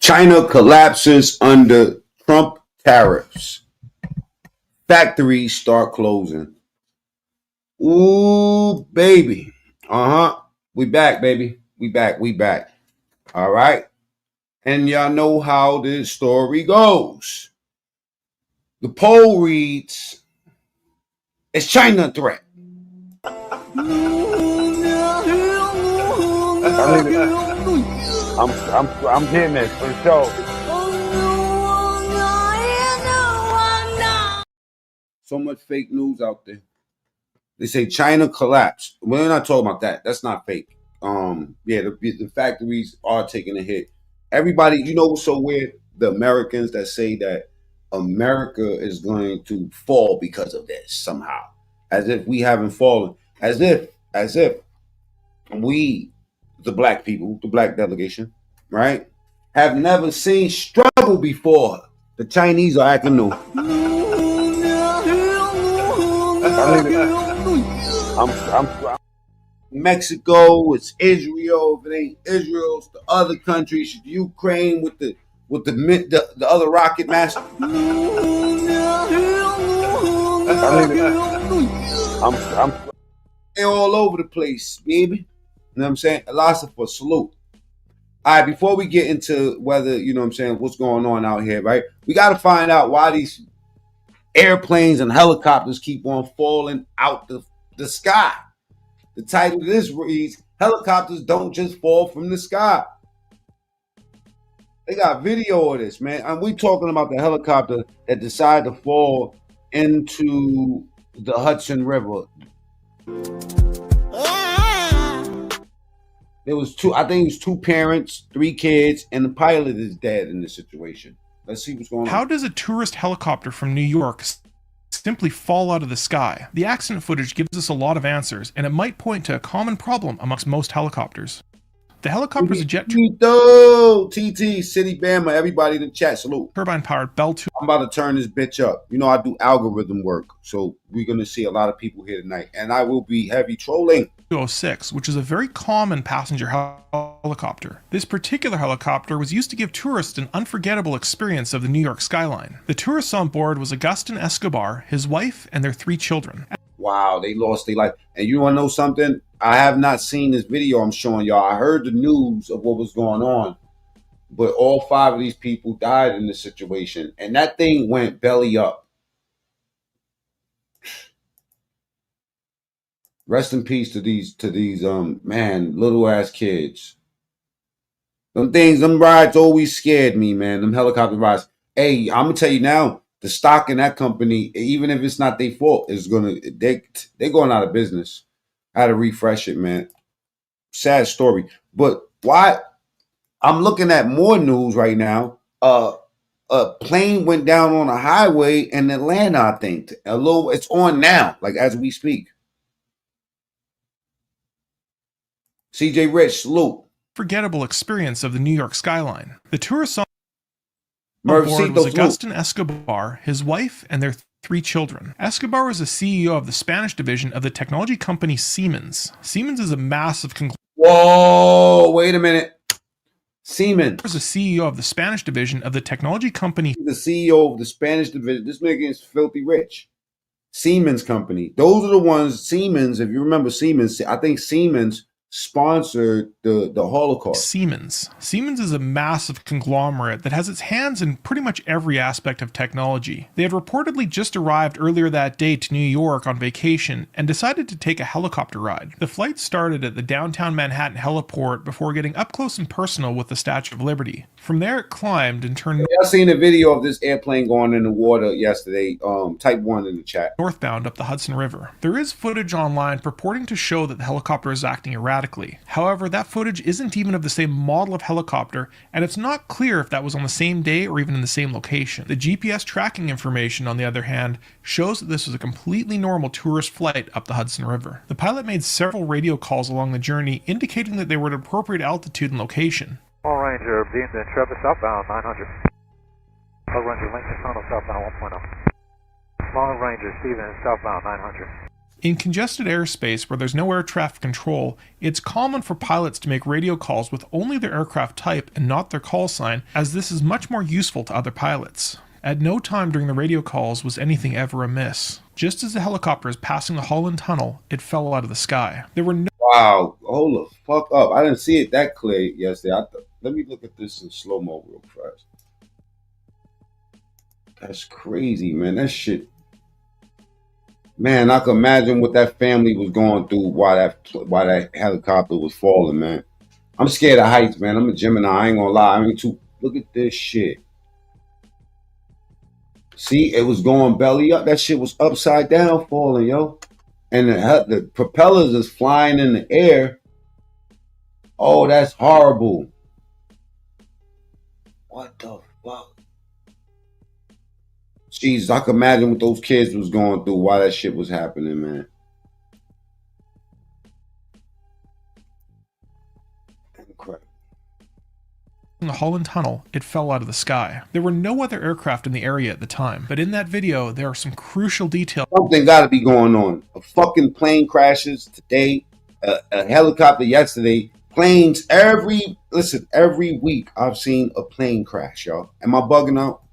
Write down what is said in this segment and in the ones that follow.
China collapses under Trump tariffs. Factories start closing. Ooh, baby. We back, baby. We back. All right. And y'all know how this story goes. The poll reads, is China a threat? I'm getting it for sure. So much fake news out there. They say China collapsed. We're not talking about that. That's not fake. The factories are taking a hit. Everybody, you know what's so weird? The Americans that say that America is going to fall because of this somehow. As if we haven't fallen. As if we, the black people, the black delegation, right, have never seen struggle before. The Chinese are acting new. Mexico, it's Israel. If it ain't Israel, it's the other countries. Ukraine with the other rocket master. They're all over the place, baby. You know what I'm saying? Alasa for salute. All right, before we get into whether, you know what I'm saying, what's going on out here, right? We got to find out why these airplanes and helicopters keep on falling out the sky. The title of this reads, helicopters don't just fall from the sky. They got video of this, man. And we talking about the helicopter that decided to fall into the Hudson River. There was two parents, 3 kids, and the pilot is dead in this situation. Let's see what's going on. How does a tourist helicopter from New York simply fall out of the sky? The accident footage gives us a lot of answers, and it might point to a common problem amongst most helicopters. The helicopter is a jet TT, City Bama, everybody in the chat, salute. turbine-powered Bell 2. I'm about to turn this bitch up. You know I do algorithm work, so we're going to see a lot of people here tonight, and I will be heavy trolling. 206, which is a very common passenger helicopter. This particular helicopter was used to give tourists an unforgettable experience of the New York skyline. The tourists on board was Agustin Escobar, his wife, and their 3 children. Wow, they lost their life. And you want to know something? I have not seen this video I'm showing y'all. I heard the news of what was going on, but all 5 of these people died in this situation, and that thing went belly up. Rest in peace to these little ass kids. Them rides always scared me, man. Them helicopter rides. Hey, I'm gonna tell you now, the stock in that company, even if it's not their fault, they're going out of business. I had to refresh it, man. Sad story. But why? I'm looking at more news right now. A plane went down on a highway in Atlanta, I think. It's on now, like as we speak. CJ Rich, salute. Forgettable experience of the New York skyline. The tourists on board was Agustin Escobar, his wife, and their 3 children. Escobar was the CEO of the Spanish division of the technology company Siemens. Siemens is a massive conglomerate. Whoa, wait a minute. Siemens was the CEO of the Spanish division of the technology company. The CEO of the Spanish division. This nigga is filthy rich. Siemens company. Those are the ones, Siemens, if you remember Siemens, I think Siemens sponsored the Holocaust. Siemens is a massive conglomerate that has its hands in pretty much every aspect of technology. They had reportedly just arrived earlier that day to New York on vacation and decided to take a helicopter ride. The flight started at the downtown Manhattan heliport before getting up close and personal with the Statue of Liberty. From there it climbed and turned. I seen a video of this airplane going in the water yesterday. Type 1 in the chat. Northbound up the Hudson River. There is footage online purporting to show that the helicopter is acting erratically. However, that footage isn't even of the same model of helicopter, and it's not clear if that was on the same day or even in the same location. The GPS tracking information, on the other hand, shows that this was a completely normal tourist flight up the Hudson River. The pilot made several radio calls along the journey, indicating that they were at appropriate altitude and location. All Ranger, beamed in Travis southbound 900. All Ranger, Lincoln Tunnel southbound 1.0. Long Ranger, Steven southbound 900. In congested airspace where there's no air traffic control, it's common for pilots to make radio calls with only their aircraft type and not their call sign, as this is much more useful to other pilots. At no time during the radio calls was anything ever amiss. Just as the helicopter was passing the Holland Tunnel, it fell out of the sky. There were no Wow, hold the fuck up. I didn't see it that clear yesterday. Let me look at this in slow-mo real fast. That's crazy, man. That shit. Man, I can imagine what that family was going through while that helicopter was falling, man. I'm scared of heights, man. I'm a Gemini. I ain't gonna lie. Look at this shit. See, it was going belly up. That shit was upside down falling, yo. And the propellers is flying in the air. Oh, that's horrible. What the fuck? Jesus, I can imagine what those kids was going through while that shit was happening, man. Incredible. In the Holland Tunnel, it fell out of the sky. There were no other aircraft in the area at the time, but in that video, there are some crucial details. Something got to be going on. A fucking plane crashes today, a helicopter yesterday. Planes every week I've seen a plane crash, y'all. Am I bugging out?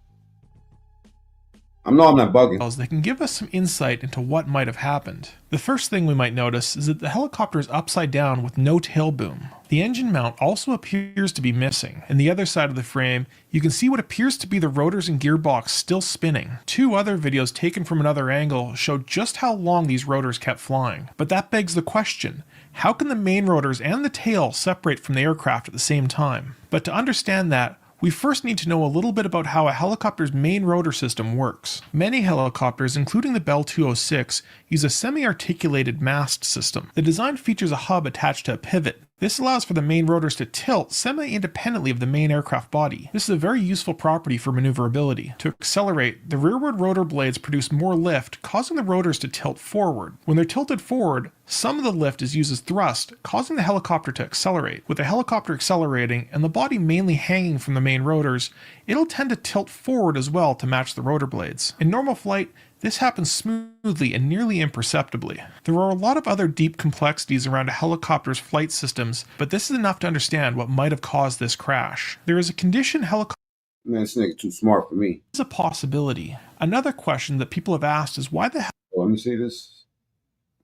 I'm not bugging. They can give us some insight into what might have happened. The first thing we might notice is that the helicopter is upside down with no tail boom. The engine mount also appears to be missing. In the other side of the frame, you can see what appears to be the rotors and gearbox still spinning. Two other videos taken from another angle show just how long these rotors kept flying. But that begs the question, how can the main rotors and the tail separate from the aircraft at the same time? But to understand that, we first need to know a little bit about how a helicopter's main rotor system works. Many helicopters, including the Bell 206, use a semi-articulated mast system. The design features a hub attached to a pivot. This allows for the main rotors to tilt semi-independently of the main aircraft body. This is a very useful property for maneuverability. To accelerate, the rearward rotor blades produce more lift, causing the rotors to tilt forward. When they're tilted forward, some of the lift is used as thrust, causing the helicopter to accelerate. With the helicopter accelerating and the body mainly hanging from the main rotors, it'll tend to tilt forward as well to match the rotor blades. In normal flight, this happens smoothly and nearly imperceptibly. There are a lot of other deep complexities around a helicopter's flight systems, but this is enough to understand what might have caused this crash. There is a condition helicopter. Man, this nigga too smart for me. Is a possibility. Another question that people have asked is why the hell. Let me see this.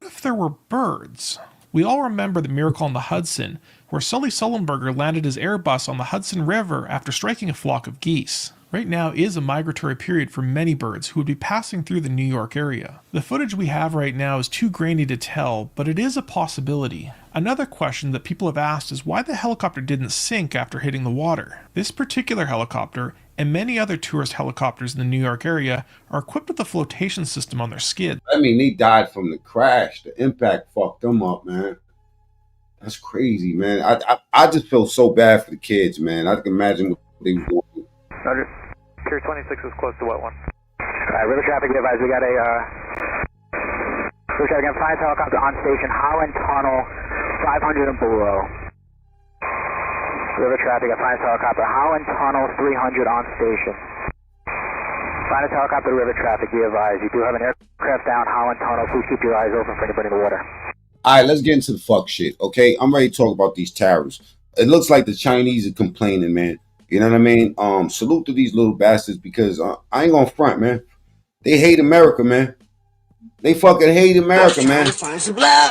What if there were birds? We all remember the miracle on the Hudson, where Sully Sullenberger landed his Airbus on the Hudson River after striking a flock of geese. Right now is a migratory period for many birds who would be passing through the New York area. The footage we have right now is too grainy to tell, but it is a possibility. Another question that people have asked is why the helicopter didn't sink after hitting the water. This particular helicopter, and many other tourist helicopters in the New York area, are equipped with a flotation system on their skids. I mean, they died from the crash. The impact fucked them up, man. That's crazy, man. I just feel so bad for the kids, man. I can imagine what they were going through. Roger. Pier 26 is close to wet one. River traffic advised. We got a river traffic flying helicopter on station, Holland Tunnel, 500 and below. River traffic, flying helicopter, Holland Tunnel, 300 on station. Flying helicopter, river traffic, be advised. You do have an aircraft down, Holland Tunnel. Please keep your eyes open for anybody in the water. All right, let's get into the fuck shit, okay? I'm ready to talk about these tariffs. It looks like the Chinese are complaining, man. You know what I mean? Salute to these little bastards because I ain't gonna front, man. They hate America, man. They fucking hate America, man. Find some blow.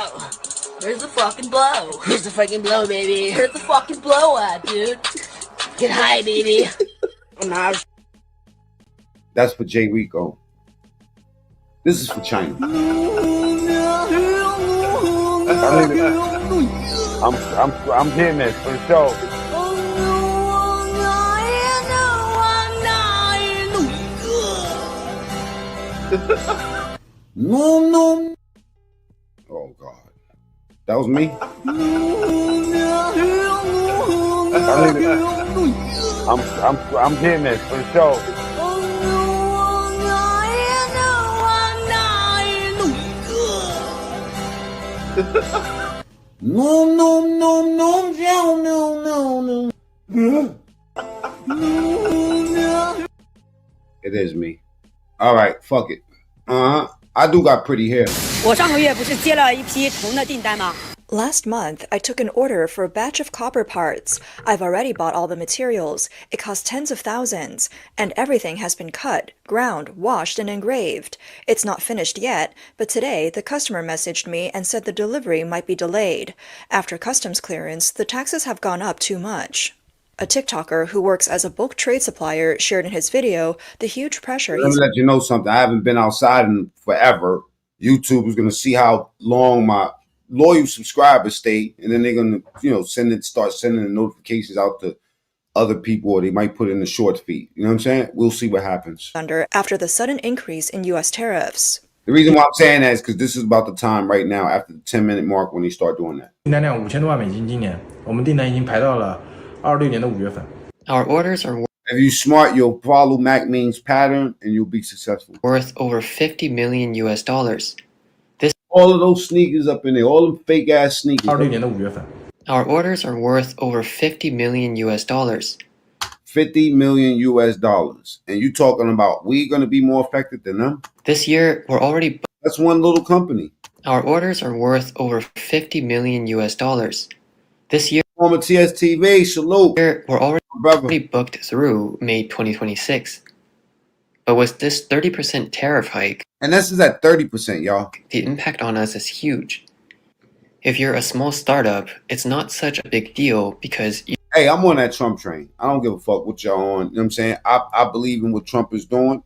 Here's the fucking blow. Here's the fucking blow, baby. Here's the fucking blowout, dude. Get high, baby. That's for Jay Rico. This is for China. I'm getting this for sure. No. Oh God, that was me. I'm getting this for sure. No. It is me. All right, fuck it. I do got pretty hair. 我上个月不是接了一批铜的订单吗？ Last month, I took an order for a batch of copper parts. I've already bought all the materials. It cost tens of thousands, and everything has been cut, ground, washed, and engraved. It's not finished yet, but today the customer messaged me and said the delivery might be delayed. After customs clearance, the taxes have gone up too much. A TikToker who works as a bulk trade supplier shared in his video the huge pressure Let me let you know something. I haven't been outside in forever. YouTube is going to see how long my loyal subscribers stay, and then they're going to, start sending the notifications out to other people, or they might put it in the short feed. You know what I'm saying? We'll see what happens. After the sudden increase in U.S. tariffs. The reason why I'm saying that is because this is about the time right now after the 10-minute mark when they start doing that. 订单量5000多万美金，今年我们订单已经排到了26年的5月份。 Our orders are If you're smart, you'll follow MacMean's pattern and you'll be successful. worth over 50 million US dollars. All of those sneakers up in there, all them fake ass sneakers. 26年的5月份。 Our orders are worth over 50 million US dollars. 50 million US dollars. And you talking about we going to be more effective than them? This year, we're already. That's one little company. Our orders are worth over 50 million US dollars. This year, Former TSTV, salute. we're already Brother. booked through May 2026. But with this 30% tariff hike, And this is at 30%, y'all. the impact on us is huge. If you're a small startup, it's not such a big deal because Hey, I'm on that Trump train. I don't give a fuck what y'all on. You know what I'm saying? I believe in what Trump is doing.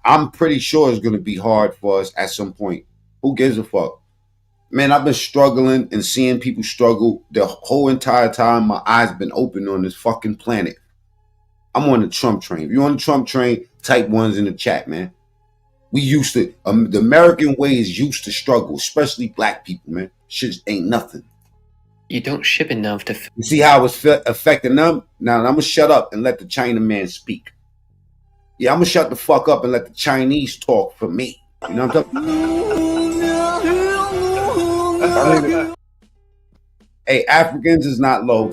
I'm pretty sure it's going to be hard for us at some point. Who gives a fuck? Man, I've been struggling and seeing people struggle the whole entire time my eyes been open on this fucking planet. I'm on the Trump train. If you're on the Trump train, type ones in the chat, man. We used to, the American way is used to struggle, especially black people, man. Shit ain't nothing. you don't ship enough to. You see how it's affecting them? Now, I'm going to shut up and let the Chinaman speak. Yeah, I'm going to shut the fuck up and let the Chinese talk for me. You know what I'm talking about? Hey, Africans is not low.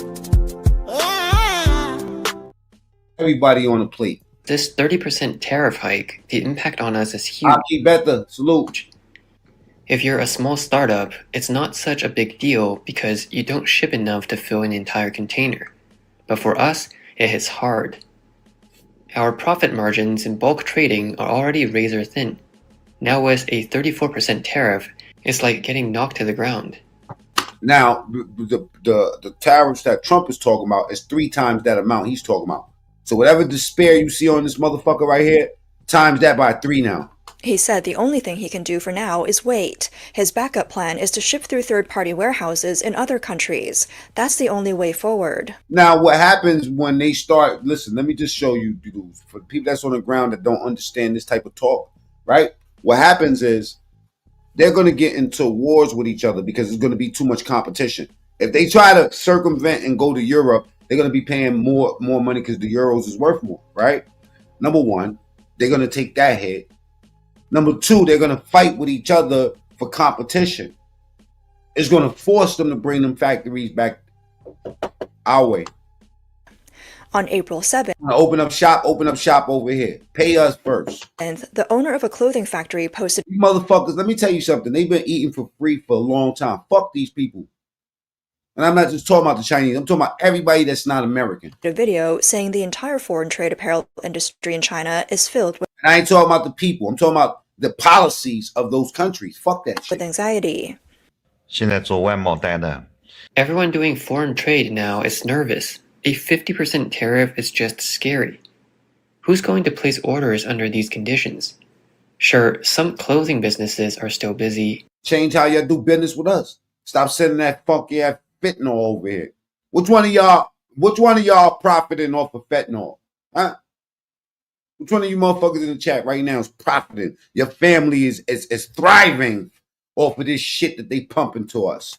Everybody on the plate. This 30% tariff hike, the impact on us is huge. Aki Beta, salute. If you're a small startup, it's not such a big deal because you don't ship enough to fill an entire container. But for us, it hits hard. Our profit margins in bulk trading are already razor thin. Now with a 34% tariff, it's like getting knocked to the ground. Now, the tariffs that Trump is talking about is 3 times that amount he's talking about. So whatever despair you see on this motherfucker right here, times that by 3 now. He said the only thing he can do for now is wait. His backup plan is to ship through third-party warehouses in other countries. That's the only way forward. Now, what happens when they start, listen, let me just show you, for the people that's on the ground that don't understand this type of talk, right? What happens is they're going to get into wars with each other because there's going to be too much competition. If they try to circumvent and go to Europe, they're going to be paying more money because the euros is worth more, right? Number one, they're going to take that hit. Number two, they're going to fight with each other for competition. It's going to force them to bring them factories back our way. On April 7th, Open up shop over here. Pay us first. and the owner of a clothing factory posted These motherfuckers, let me tell you something. They've been eating for free for a long time. Fuck these people. And I'm not just talking about the Chinese. I'm talking about everybody that's not American. a video saying the entire foreign trade apparel industry in China is filled And I ain't talking about the people. I'm talking about the policies of those countries. Fuck that shit. with anxiety. 现在做外贸单的 Everyone doing foreign trade now is nervous. A 50% tariff is just scary. Who's going to place orders under these conditions? Sure, some clothing businesses are still busy. Change how y'all do business with us. Stop sending that funky ass fentanyl over here. Which one of y'all profiting off of fentanyl? Huh? Which one of you motherfuckers in the chat right now is profiting? Your family is thriving off of this shit that they pumping to us.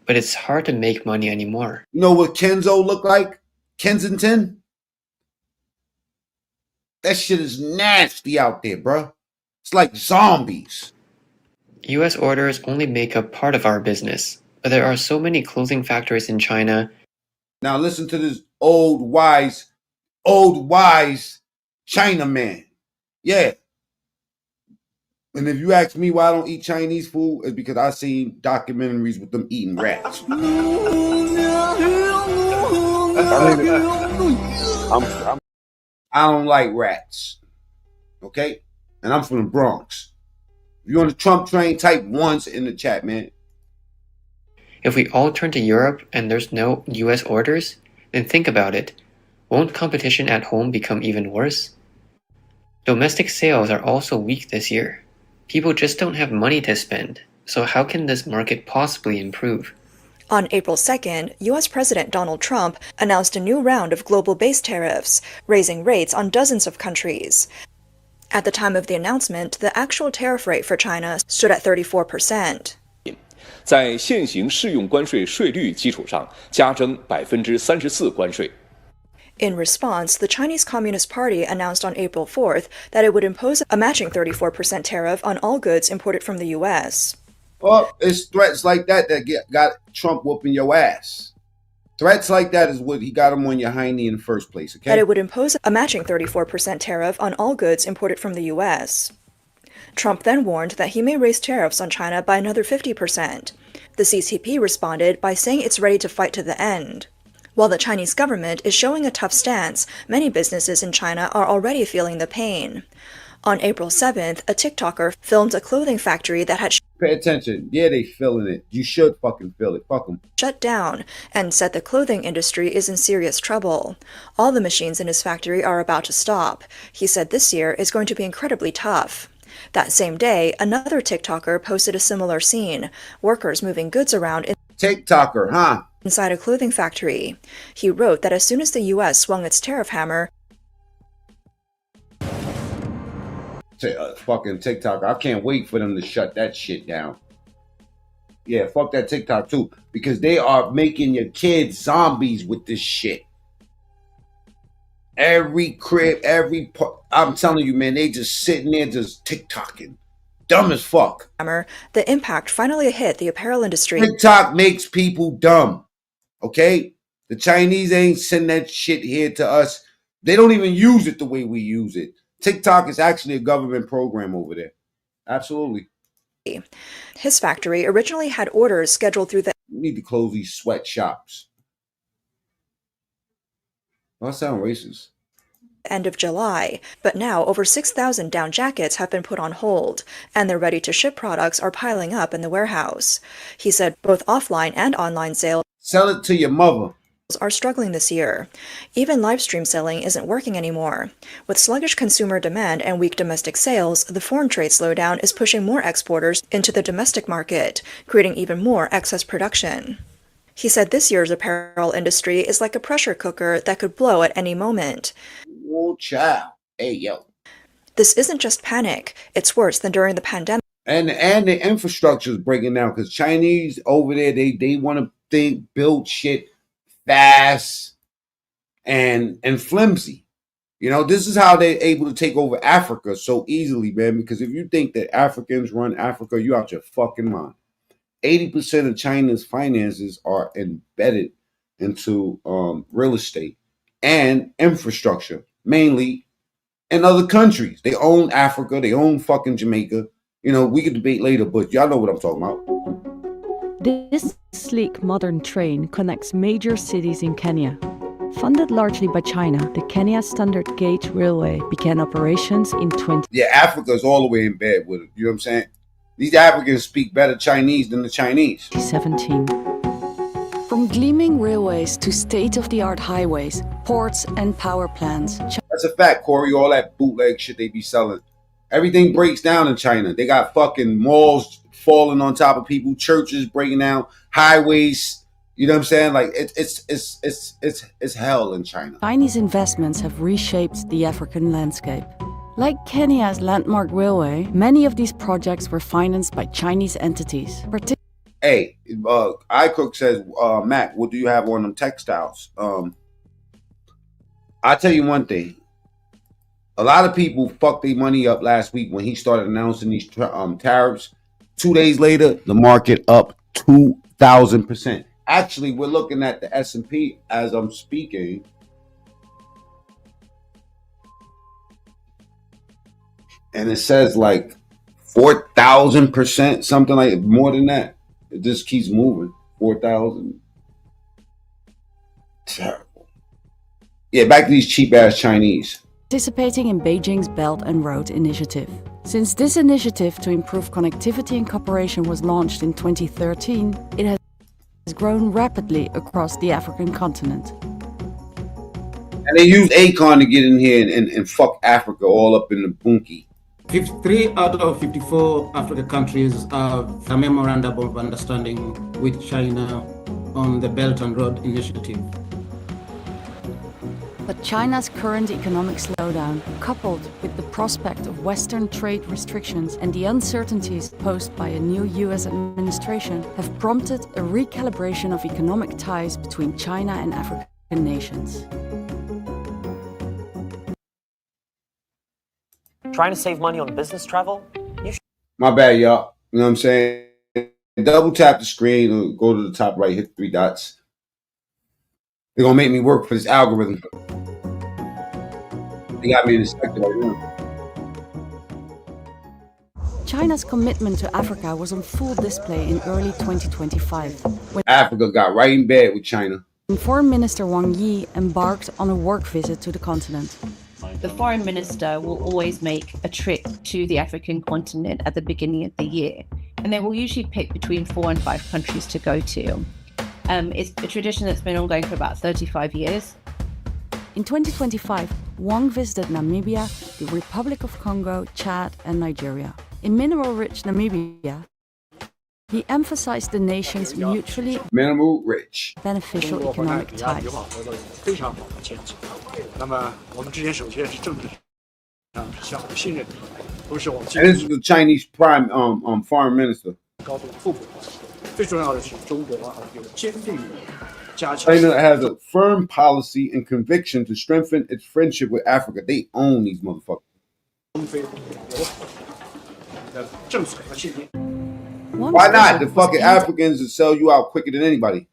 But it's hard to make money anymore. You know what Kenzo look like? Kensington? That shit is nasty out there, bro. It's like zombies. US orders only make up part of our business, but there are so many clothing factories in China. Now listen to this old wise Chinaman. Yeah. And if you ask me why I don't eat Chinese food, it's because I seen documentaries with them eating rats. I don't like rats. Okay? And I'm from the Bronx. If you're on the Trump train, type once in the chat, man. If we all turn to Europe and there's no US orders, then think about it. Won't competition at home become even worse? Domestic sales are also weak this year. People just don't have money to spend, so how can this market possibly improve? On April 2nd, U.S. President Donald Trump announced a new round of global-based tariffs, raising rates on dozens of countries. At the time of the announcement, the actual tariff rate for China stood at 34%. 在现行适用关税税率基础上加征34%关税。 In response, the Chinese Communist Party announced on April 4th that it would impose a matching 34% tariff on all goods imported from the U.S. Well, it's threats like that got Trump whooping your ass. Threats like that is what he got him on your hiney in the first place, okay? That it would impose a matching 34% tariff on all goods imported from the U.S. Trump then warned that he may raise tariffs on China by another 50%. The CCP responded by saying it's ready to fight to the end. While the Chinese government is showing a tough stance, many businesses in China are already feeling the pain. On April 7th, a TikToker filmed a clothing factory that had Pay attention. Yeah, they feeling it. You should fucking feel it. Fuck them. Shut down and said the clothing industry is in serious trouble. All the machines in his factory are about to stop. He said this year is going to be incredibly tough. That same day, another TikToker posted a similar scene, workers moving goods around TikToker, huh? Inside a clothing factory. He wrote that as soon as the U.S. swung its tariff hammer, fucking TikTok. I can't wait for them to shut that shit down. Yeah, fuck that TikTok too. Because they are making your kids zombies with this shit. Every crib, I'm telling you, man, they just sitting there just TikToking. Dumb as fuck. The impact finally hit the apparel industry. TikTok makes people dumb. Okay? The Chinese ain't sending that shit here to us. They don't even use it the way we use it. TikTok is actually a government program over there. Absolutely. His factory originally had orders scheduled through the... We need to close these sweatshops. That sound racist. End of July, but now over 6,000 down jackets have been put on hold, and their ready-to-ship products are piling up in the warehouse. He said both offline and online sales... Sell it to your mother. ...are struggling this year. Even live stream selling isn't working anymore. With sluggish consumer demand and weak domestic sales, the foreign trade slowdown is pushing more exporters into the domestic market, creating even more excess production. He said this year's apparel industry is like a pressure cooker that could blow at any moment. Oh, child. Hey, yo. This isn't just panic. It's worse than during the pandemic. And the infrastructure is breaking down because Chinese over there, they want to build shit fast and flimsy. You know, this is how they're able to take over Africa so easily, man, because if you think that Africans run Africa, you out your fucking mind. 80% of China's finances are embedded into real estate and infrastructure, mainly in other countries. They own Africa, they own fucking Jamaica. You know, we could debate later, but y'all know what I'm talking about. This sleek modern train connects major cities in Kenya. Funded largely by China, the Kenya Standard Gauge Railway began operations in 20... Yeah, Africa's all the way in bed with it. You know what I'm saying? These Africans speak better Chinese than the Chinese. 2017. From gleaming railways to state-of-the-art highways, ports, and power plants... That's a fact, Corey. All that bootleg shit they be selling. Everything breaks down in China. They got fucking malls falling on top of people, churches breaking down, highways. You know what I'm saying? Like it's hell in China. Chinese investments have reshaped the African landscape. Like Kenya's landmark railway, many of these projects were financed by Chinese entities. Hey, iCook says, Mac, what do you have on them textiles? I tell you one thing. A lot of people fucked their money up last week when he started announcing these tariffs. 2 days later, the market up 2,000%. Actually, we're looking at the S&P as I'm speaking. And it says like 4,000%, something like more than that. It just keeps moving. 4,000. Terrible. Yeah, back to these cheap ass Chinese. Participating in Beijing's Belt and Road Initiative. Since this initiative to improve connectivity and cooperation was launched in 2013, it has grown rapidly across the African continent. And they use ACON to get in here and fuck Africa all up in the bunkie. 53 out of 54 African countries have a memorandum of understanding with China on the Belt and Road Initiative. But China's current economic slowdown, coupled with the prospect of Western trade restrictions and the uncertainties posed by a new US administration, have prompted a recalibration of economic ties between China and African nations. Trying to save money on business travel? My bad, y'all. You know what I'm saying? Double tap the screen or go to the top right, hit 3 dots. They're going to make me work for this algorithm. They got me in the sector right now. China's commitment to Africa was on full display in early 2025. When Africa got right in bed with China. Foreign Minister Wang Yi embarked on a work visit to the continent. The foreign minister will always make a trip to the African continent at the beginning of the year, and they will usually pick between 4 and 5 countries to go to. It's a tradition that's been ongoing for about 35 years. In 2025, Wang visited Namibia, the Republic of Congo, Chad, and Nigeria. In mineral-rich Namibia, he emphasized the nation's mutually beneficial economic ties. And this is the Chinese prime foreign minister. China has a firm policy and conviction to strengthen its friendship with Africa. They own these motherfuckers. Why not? The fucking Africans will sell you out quicker than anybody.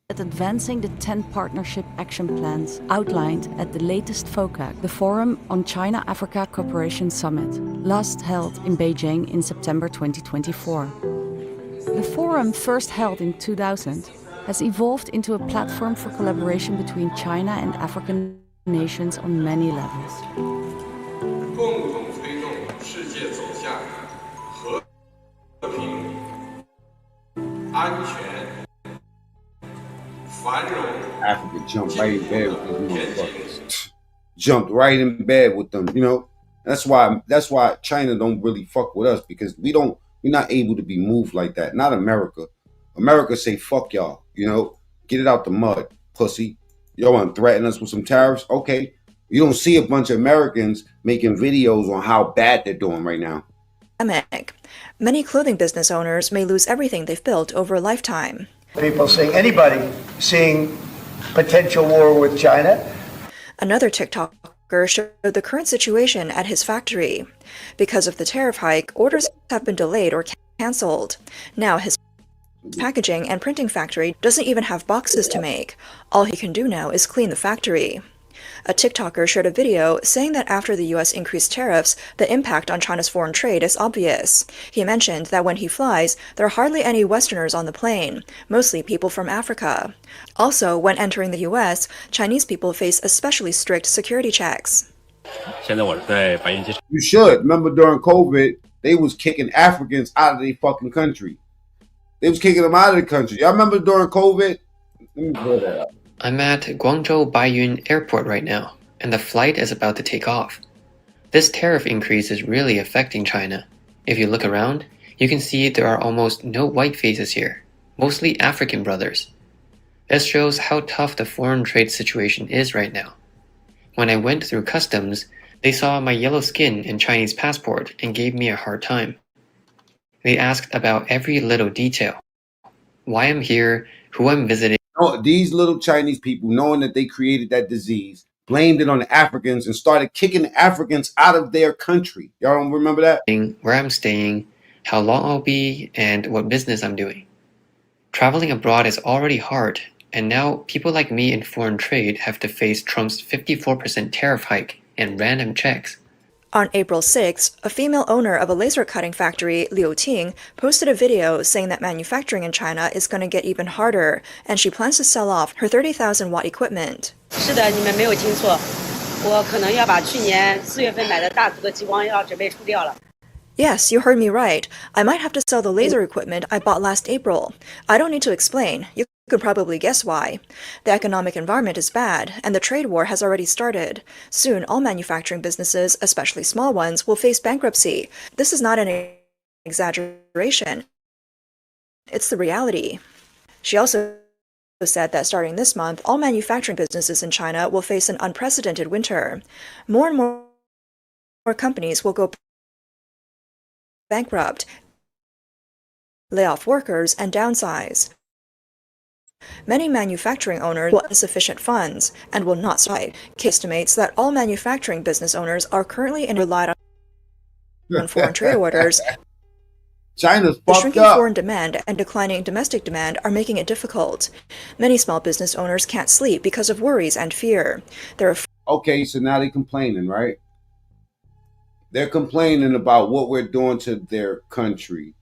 At advancing the 10 partnership action plans outlined at the latest FOCAC, the Forum on China-Africa Cooperation Summit, last held in Beijing in September 2024. The forum, first held in 2000, has evolved into a platform for collaboration between China and African nations on many levels. Africa jumped right in bed with these motherfuckers. Jumped right in bed with them, you know. That's why China don't really fuck with us, because we're not able to be moved like that. Not America. America say fuck y'all, you know. Get it out the mud, pussy. Y'all want to threaten us with some tariffs? Okay. You don't see a bunch of Americans making videos on how bad they're doing right now. Many clothing business owners may lose everything they've built over a lifetime. People seeing anybody seeing potential war with China. Another TikToker showed the current situation at his factory. Because of the tariff hike, orders have been delayed or canceled. Now his packaging and printing factory doesn't even have boxes to make. All he can do now is clean the factory. A TikToker shared a video saying that after the US increased tariffs, the impact on China's foreign trade is obvious. He mentioned that when he flies, there are hardly any Westerners on the plane, mostly people from Africa. Also, when entering the US, Chinese people face especially strict security checks. You should. Remember during COVID, they was kicking Africans out of their fucking country. They was kicking them out of the country. Y'all remember during COVID? Let me pull that up. I'm at Guangzhou Baiyun Airport right now, and the flight is about to take off. This tariff increase is really affecting China. If you look around, you can see there are almost no white faces here, mostly African brothers. This shows how tough the foreign trade situation is right now. When I went through customs, they saw my yellow skin and Chinese passport and gave me a hard time. They asked about every little detail. Why I'm here, who I'm visiting. Oh, these little Chinese people, knowing that they created that disease, blamed it on the Africans and started kicking the Africans out of their country. Y'all don't remember that? Where I'm staying, how long I'll be, and what business I'm doing. Traveling abroad is already hard, and now people like me in foreign trade have to face Trump's 54% tariff hike and random checks. On April 6, a female owner of a laser cutting factory, Liu Ting, posted a video saying that manufacturing in China is going to get even harder, and she plans to sell off her 30,000 watt equipment. 是的，你们没有听错，我可能要把去年4月份买的大组的激光要准备出掉了。 Yes, you heard me right. I might have to sell the laser equipment I bought last April. I don't need to explain. You could probably guess why. The economic environment is bad, and the trade war has already started. Soon, all manufacturing businesses, especially small ones, will face bankruptcy. This is not an exaggeration. It's the reality. She also said that starting this month, all manufacturing businesses in China will face an unprecedented winter. More and more companies will go bankrupt, lay off workers, and downsize. Many manufacturing owners will have insufficient funds and will not survive. He estimates that all manufacturing business owners are currently relied on foreign trade orders. China's The fucked shrinking up. foreign demand and declining domestic demand are making it difficult. Many small business owners can't sleep because of worries and fear. Okay, so now they're complaining, right? They're complaining about what we're doing to their country.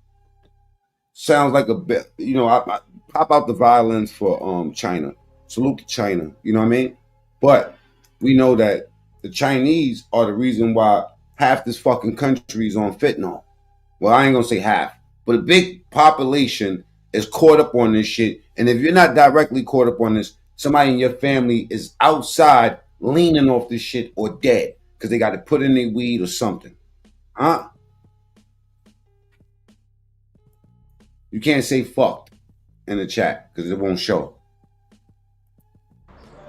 Sounds like a bit, I pop out the violence for China. Salute to China, you know what I mean? But we know that the Chinese are the reason why half this fucking country is on fentanyl. Well, I ain't gonna say half, but a big population is caught up on this shit. And if you're not directly caught up on this, somebody in your family is outside leaning off this shit or dead because they got to put in their weed or something. Huh? You can't say fucked in the chat because it won't show.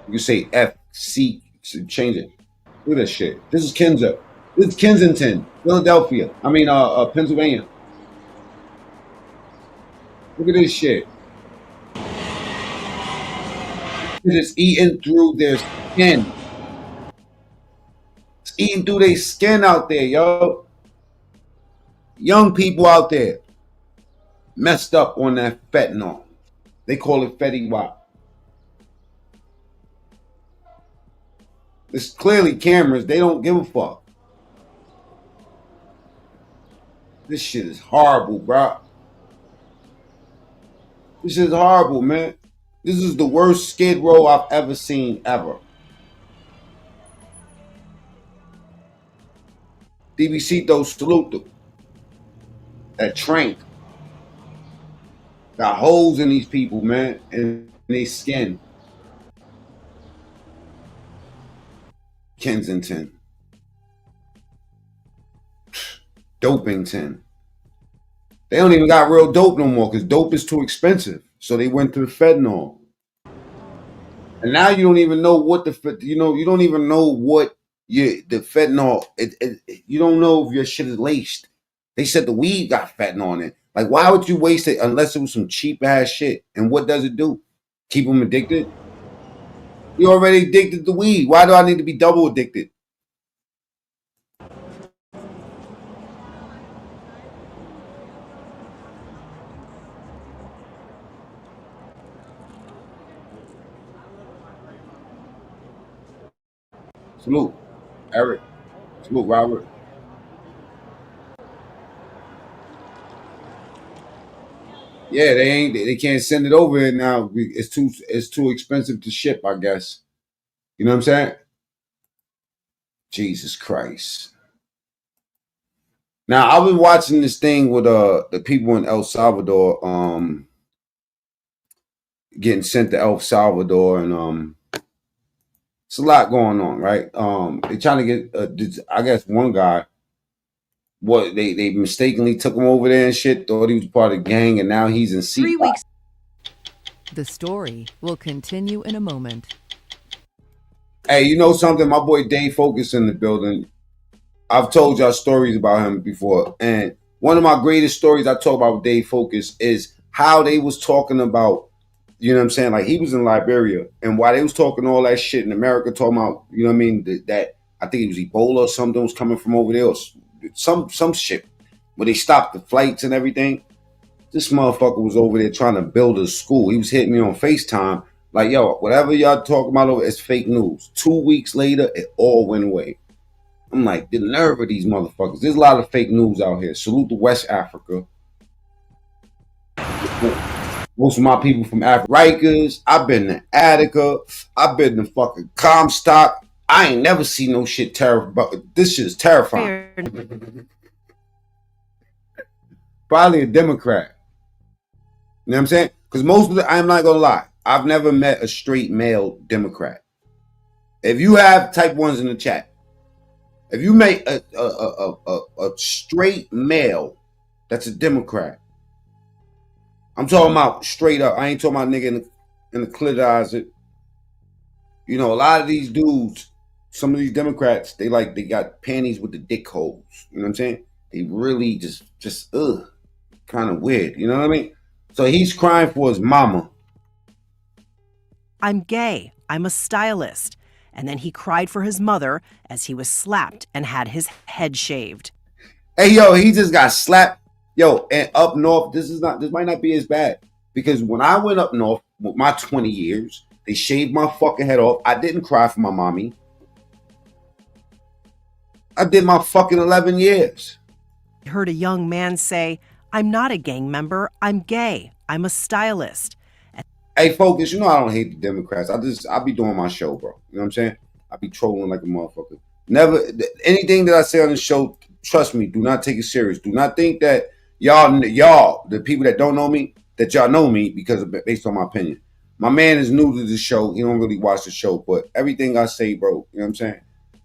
You can say F, C, change it. Look at that shit. This is Kensington. This is Kensington, Philadelphia. Pennsylvania. Look at this shit. It is eating through their skin. It's eating through their skin out there, yo. Young people out there messed up on that fentanyl. They call it Fetty Wap. It's clearly cameras. They don't give a fuck. This shit is horrible, bro. This is horrible, man. This is the worst skid row I've ever seen, ever. DBCito salute. That trank. Got holes in these people, man, in their skin. Kensington. Dopington. They don't even got real dope no more because dope is too expensive. So they went to the fentanyl. And now you don't even know what you don't even know what the fentanyl, you don't know if your shit is laced. They said the weed got fentanyl in it. Like, why would you waste it unless it was some cheap ass shit? And what does it do? Keep them addicted? You already addicted to weed. Why do I need to be double addicted? Salute, Eric. Salute, Robert. Yeah, they can't send it over here now. It's too expensive to ship, I guess. You know what I'm saying? Jesus Christ. Now I've been watching this thing with the people in El Salvador getting sent to El Salvador, and it's a lot going on, right? They're trying to get I guess one guy, what they mistakenly took him over there and shit, thought he was part of the gang, and now he's in C. 3 weeks. The story will continue in a moment. Hey, you know something? My boy Dave Focus in the building. I've told y'all stories about him before, and one of my greatest stories I talk about with Dave Focus is how they was talking about, you know what I'm saying? Like, he was in Liberia, and while they was talking all that shit in America, talking about, you know what I mean, that I think it was Ebola or something was coming from over there, or some shit, where they stopped the flights and everything. This motherfucker was over there trying to build a school. He was hitting me on FaceTime, like, yo, whatever y'all talking about over, it's fake news. 2 weeks later, it all went away. I'm like, the nerve of these motherfuckers. There's a lot of fake news out here. Salute to West Africa. Most of my people from Africa. Rikers. I've been to Attica. I've been to fucking Comstock. I ain't never seen no shit terrible. But this shit is terrifying. Probably a Democrat. You know what I'm saying? Because most of I'm not gonna lie, I've never met a straight male Democrat. If you have, type ones in the chat. If you make a straight male that's a Democrat, I'm talking about straight up. I ain't talking about nigga in the clitorize. You know, a lot of these dudes, some of these Democrats, they got panties with the dick holes. You know what I'm saying? They really just kind of weird. You know what I mean? So he's crying for his mama. I'm gay. I'm a stylist. And then he cried for his mother as he was slapped and had his head shaved. Hey, yo, he just got slapped. Yo, and up north, this might not be as bad. Because when I went up north with my 20 years, they shaved my fucking head off. I didn't cry for my mommy. I did my fucking 11 years. I heard a young man say, I'm not a gang member. I'm gay. I'm a stylist. Hey, Focus, you know I don't hate the Democrats. I be doing my show, bro. You know what I'm saying? I be trolling like a motherfucker. Never, anything that I say on the show, trust me, do not take it serious. Do not think that y'all, the people that don't know me, that y'all know me based on my opinion. My man is new to the show. He don't really watch the show, but everything I say, bro, you know what I'm saying?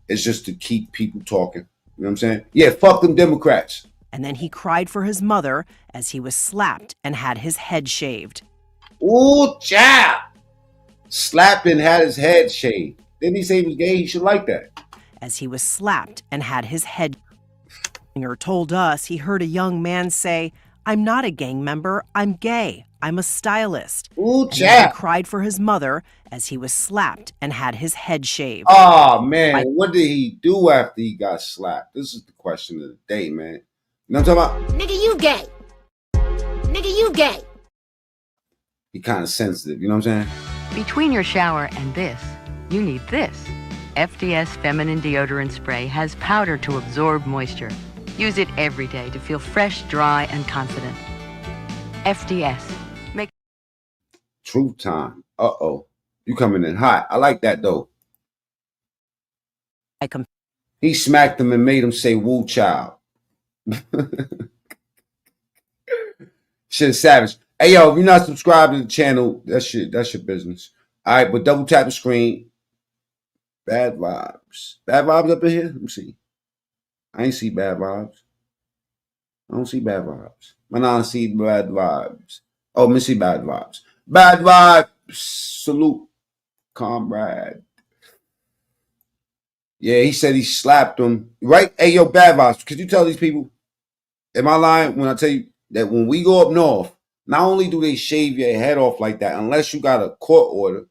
It's just to keep people talking. You know what I'm saying? Yeah, fuck them Democrats. And then he cried for his mother as he was slapped and had his head shaved. Ooh, child. Slapped and had his head shaved. Didn't he say he was gay? He should like that. As he was slapped and had his head told us he heard a young man say, I'm not a gang member. I'm gay. I'm a stylist. Ooh, and then he cried for his mother as he was slapped and had his head shaved. Oh, man. What did he do after he got slapped? This is the question of the day, man. You know what I'm talking about? Nigga, you gay. Nigga, you gay. He kind of sensitive, you know what I'm saying? Between your shower and this, you need this. FDS Feminine Deodorant Spray has powder to absorb moisture. Use it every day to feel fresh, dry, and confident. FDS. Make Truth time. Uh-oh. You coming in hot. I like that, though. He smacked him and made him say, woo, child. Shit is savage. Hey, yo, if you're not subscribed to the channel, that's your business. All right, but double tap the screen. Bad vibes. Bad vibes up in here? Let me see. I ain't see bad vibes. I don't see bad vibes. Man, I don't see bad vibes. Oh, let me see bad vibes. Bad vibes. Salute, comrade. Yeah, he said he slapped him. Right? Hey, yo, bad vibes. Could you tell these people? Am I lying when I tell you that when we go up north, not only do they shave your head off like that, unless you got a court order,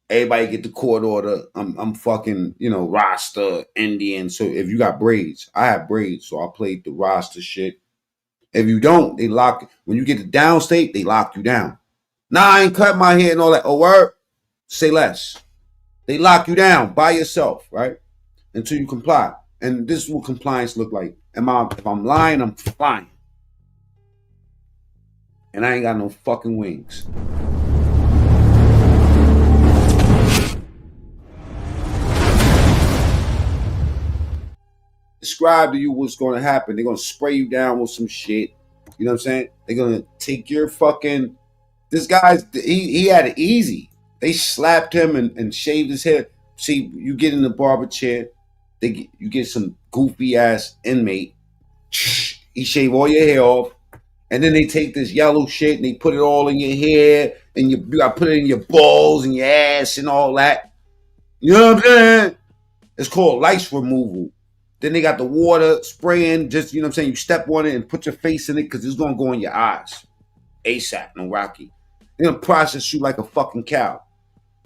everybody get the court order. I'm fucking, Rasta, Indian. So if you got braids, I have braids, so I played the Rasta shit. If you don't, they lock. When you get to downstate, they lock you down. Nah, I ain't cut my hair and all that. Oh, word? Say less. They lock you down by yourself, right? Until you comply. And this is what compliance look like. If I'm lying, I'm flying. And I ain't got no fucking wings. Describe to you what's going to happen. They're going to spray you down with some shit. You know what I'm saying? They're going to take your fucking... This guy's... He had it easy. They slapped him and shaved his hair. See, you get in the barber chair. You get some goofy ass inmate. He shave all your hair off. And then they take this yellow shit and they put it all in your hair. And you got to put it in your balls and your ass and all that. You know what I'm saying? It's called lice removal. Then they got the water spraying. Just, you know what I'm saying? You step on it and put your face in it because it's going to go in your eyes. ASAP, no Rocky. They're going to process you like a fucking cow.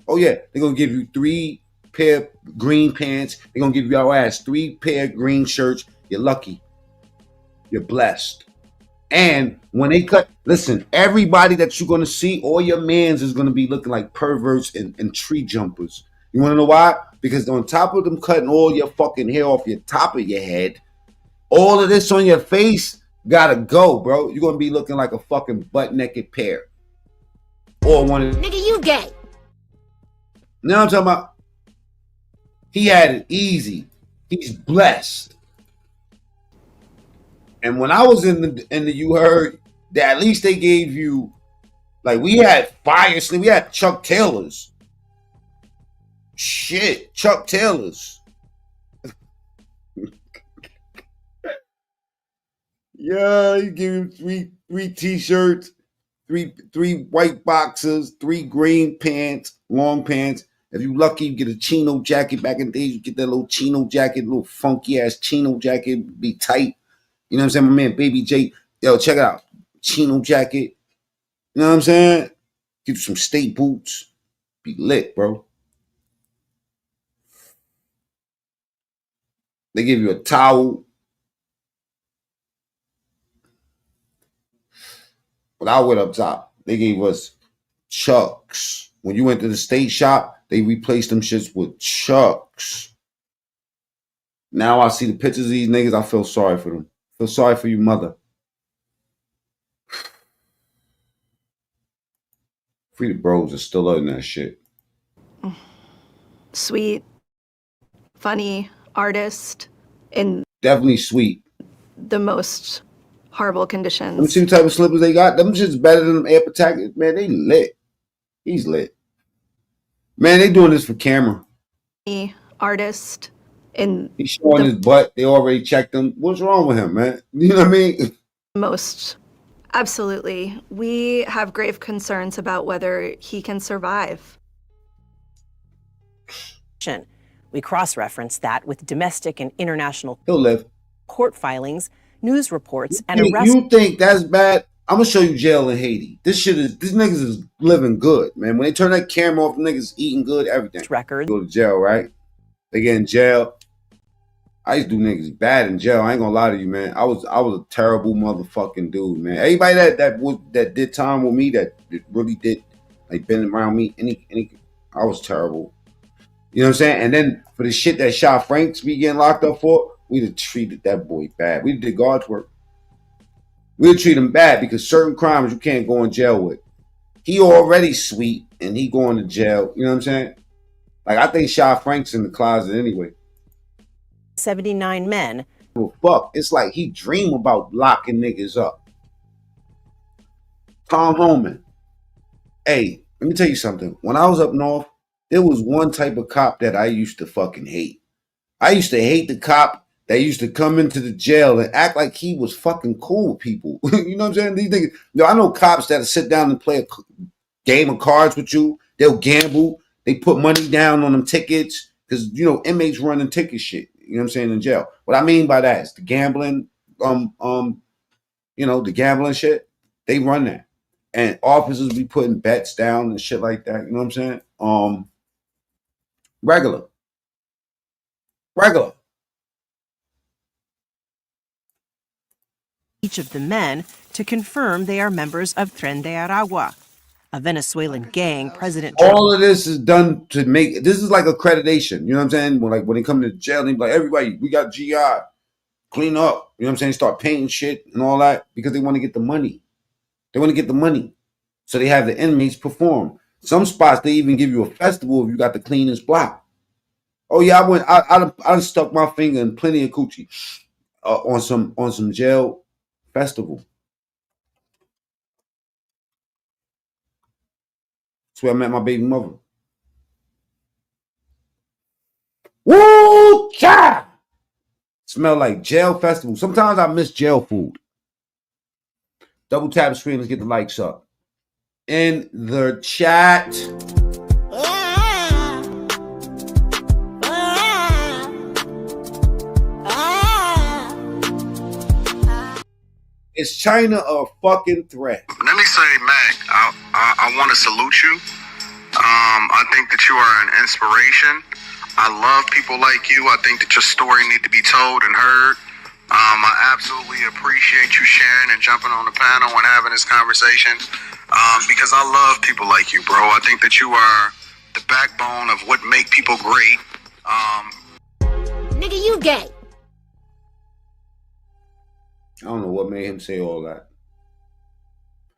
Oh, yeah. They're going to give you 3 pair of green pants. They're going to give your ass 3 pair of green shirts. You're lucky. You're blessed. And when they cut, listen, everybody that you're going to see, all your mans is going to be looking like perverts and tree jumpers. You want to know why? Because on top of them cutting all your fucking hair off your top of your head, all of this on your face gotta go, bro. You're gonna be looking like a fucking butt naked pear. Or one of Nigga, you gay. Now I'm talking about he had it easy. He's blessed. And when I was in the you heard that at least they gave you, like, we had fire sleep, we had Chuck Taylors. Shit, Chuck Taylors. Yeah, he gave him three t-shirts, three white boxers, 3 green pants, long pants. If you lucky, you get a chino jacket. Back in the days, you get that little chino jacket, little funky ass chino jacket, be tight. You know what I'm saying? My man Baby J, yo, check it out. Chino jacket. You know what I'm saying? Get you some state boots. Be lit, bro. They give you a towel. But I went up top. They gave us Chucks. When you went to the state shop, they replaced them shits with Chucks. Now I see the pictures of these niggas, I feel sorry for them. I feel sorry for your mother. Free the bros are still in that shit. Sweet, funny artist in definitely sweet. The most horrible conditions. Let me see the type of slippers they got. Them shit's better than them air protectors. Man, they lit. He's lit. Man, they doing this for camera. Artist in He's showing his butt. They already checked him. What's wrong with him, man? You know what I mean? Most. Absolutely. We have grave concerns about whether he can survive. We cross-reference that with domestic and international He'll live. Court filings, news reports, and arrests. You think that's bad? I'm gonna show you jail in Haiti. These niggas is living good, man. When they turn that camera off, niggas eating good, everything. Records. Go to jail, right? They get in jail. I used to do niggas bad in jail. I ain't gonna lie to you, man. I was a terrible motherfucking dude, man. Everybody that did time with me, that really did, like, been around me, I was terrible. You know what I'm saying? And then for the shit that Shaw Franks be getting locked up for, we'd have treated that boy bad. We did God's work. We'd treat him bad because certain crimes you can't go in jail with. He already sweet and he going to jail. You know what I'm saying? Like, I think Shaw Frank's in the closet anyway. 79 men. Well, fuck. It's like he dream about locking niggas up. Tom Holman. Hey, let me tell you something. When I was up north, there was one type of cop that I used to fucking hate. I used to hate the cop that used to come into the jail and act like he was fucking cool with people. You know what I'm saying? These niggas, I know cops that sit down and play a game of cards with you. They'll gamble. They put money down on them tickets because, inmates running ticket shit. You know what I'm saying? In jail. What I mean by that is the gambling, the gambling shit. They run that. And officers be putting bets down and shit like that. You know what I'm saying? Regular. Each of the men to confirm they are members of Tren de Aragua, a Venezuelan gang. President Trump. All of this is done to make, this is like accreditation. You know what I'm saying? When they come to jail, they be like, everybody, we got GI, clean up. You know what I'm saying? Start painting shit and all that because they want to get the money. So they have the inmates perform. Some spots, they even give you a festival if you got the cleanest block. Oh yeah, I stuck my finger in plenty of coochie on some jail festival. That's where I met my baby mother. Woo! Yeah! Smell like jail festival. Sometimes I miss jail food. Double tap the screen. Let's get the likes up. In the chat. Is China a fucking threat? Let me say, Mac, I want to salute you. I think that you are an inspiration. I love people like you. I think that your story need to be told and heard. I absolutely appreciate you sharing and jumping on the panel and having this conversation because I love people like you, bro. I think that you are the backbone of what make people great. Nigga, you gay. I don't know what made him say all that.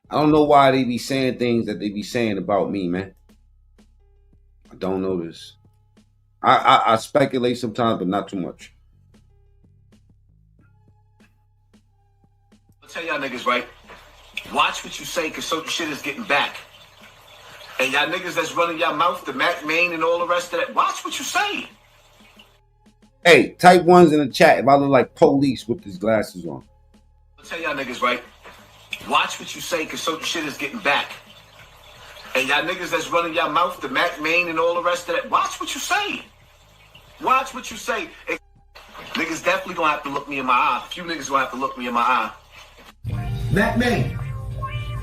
I don't know why they be saying things that they be saying about me, man. I don't know this. I speculate sometimes, but not too much. I'll tell y'all niggas, right? Watch what you say, because certain shit is getting back. And y'all niggas that's running y'all mouth, the Mac Main and all the rest of that, watch what you say. Hey, type ones in the chat if I look like police with these glasses on. I'll tell y'all niggas, right? Watch what you say, because certain shit is getting back. And y'all niggas that's running y'all mouth, the Mac Main and all the rest of that, watch what you say. Watch what you say. Niggas definitely gonna have to look me in my eye. A few niggas gonna have to look me in my eye. Mac Main,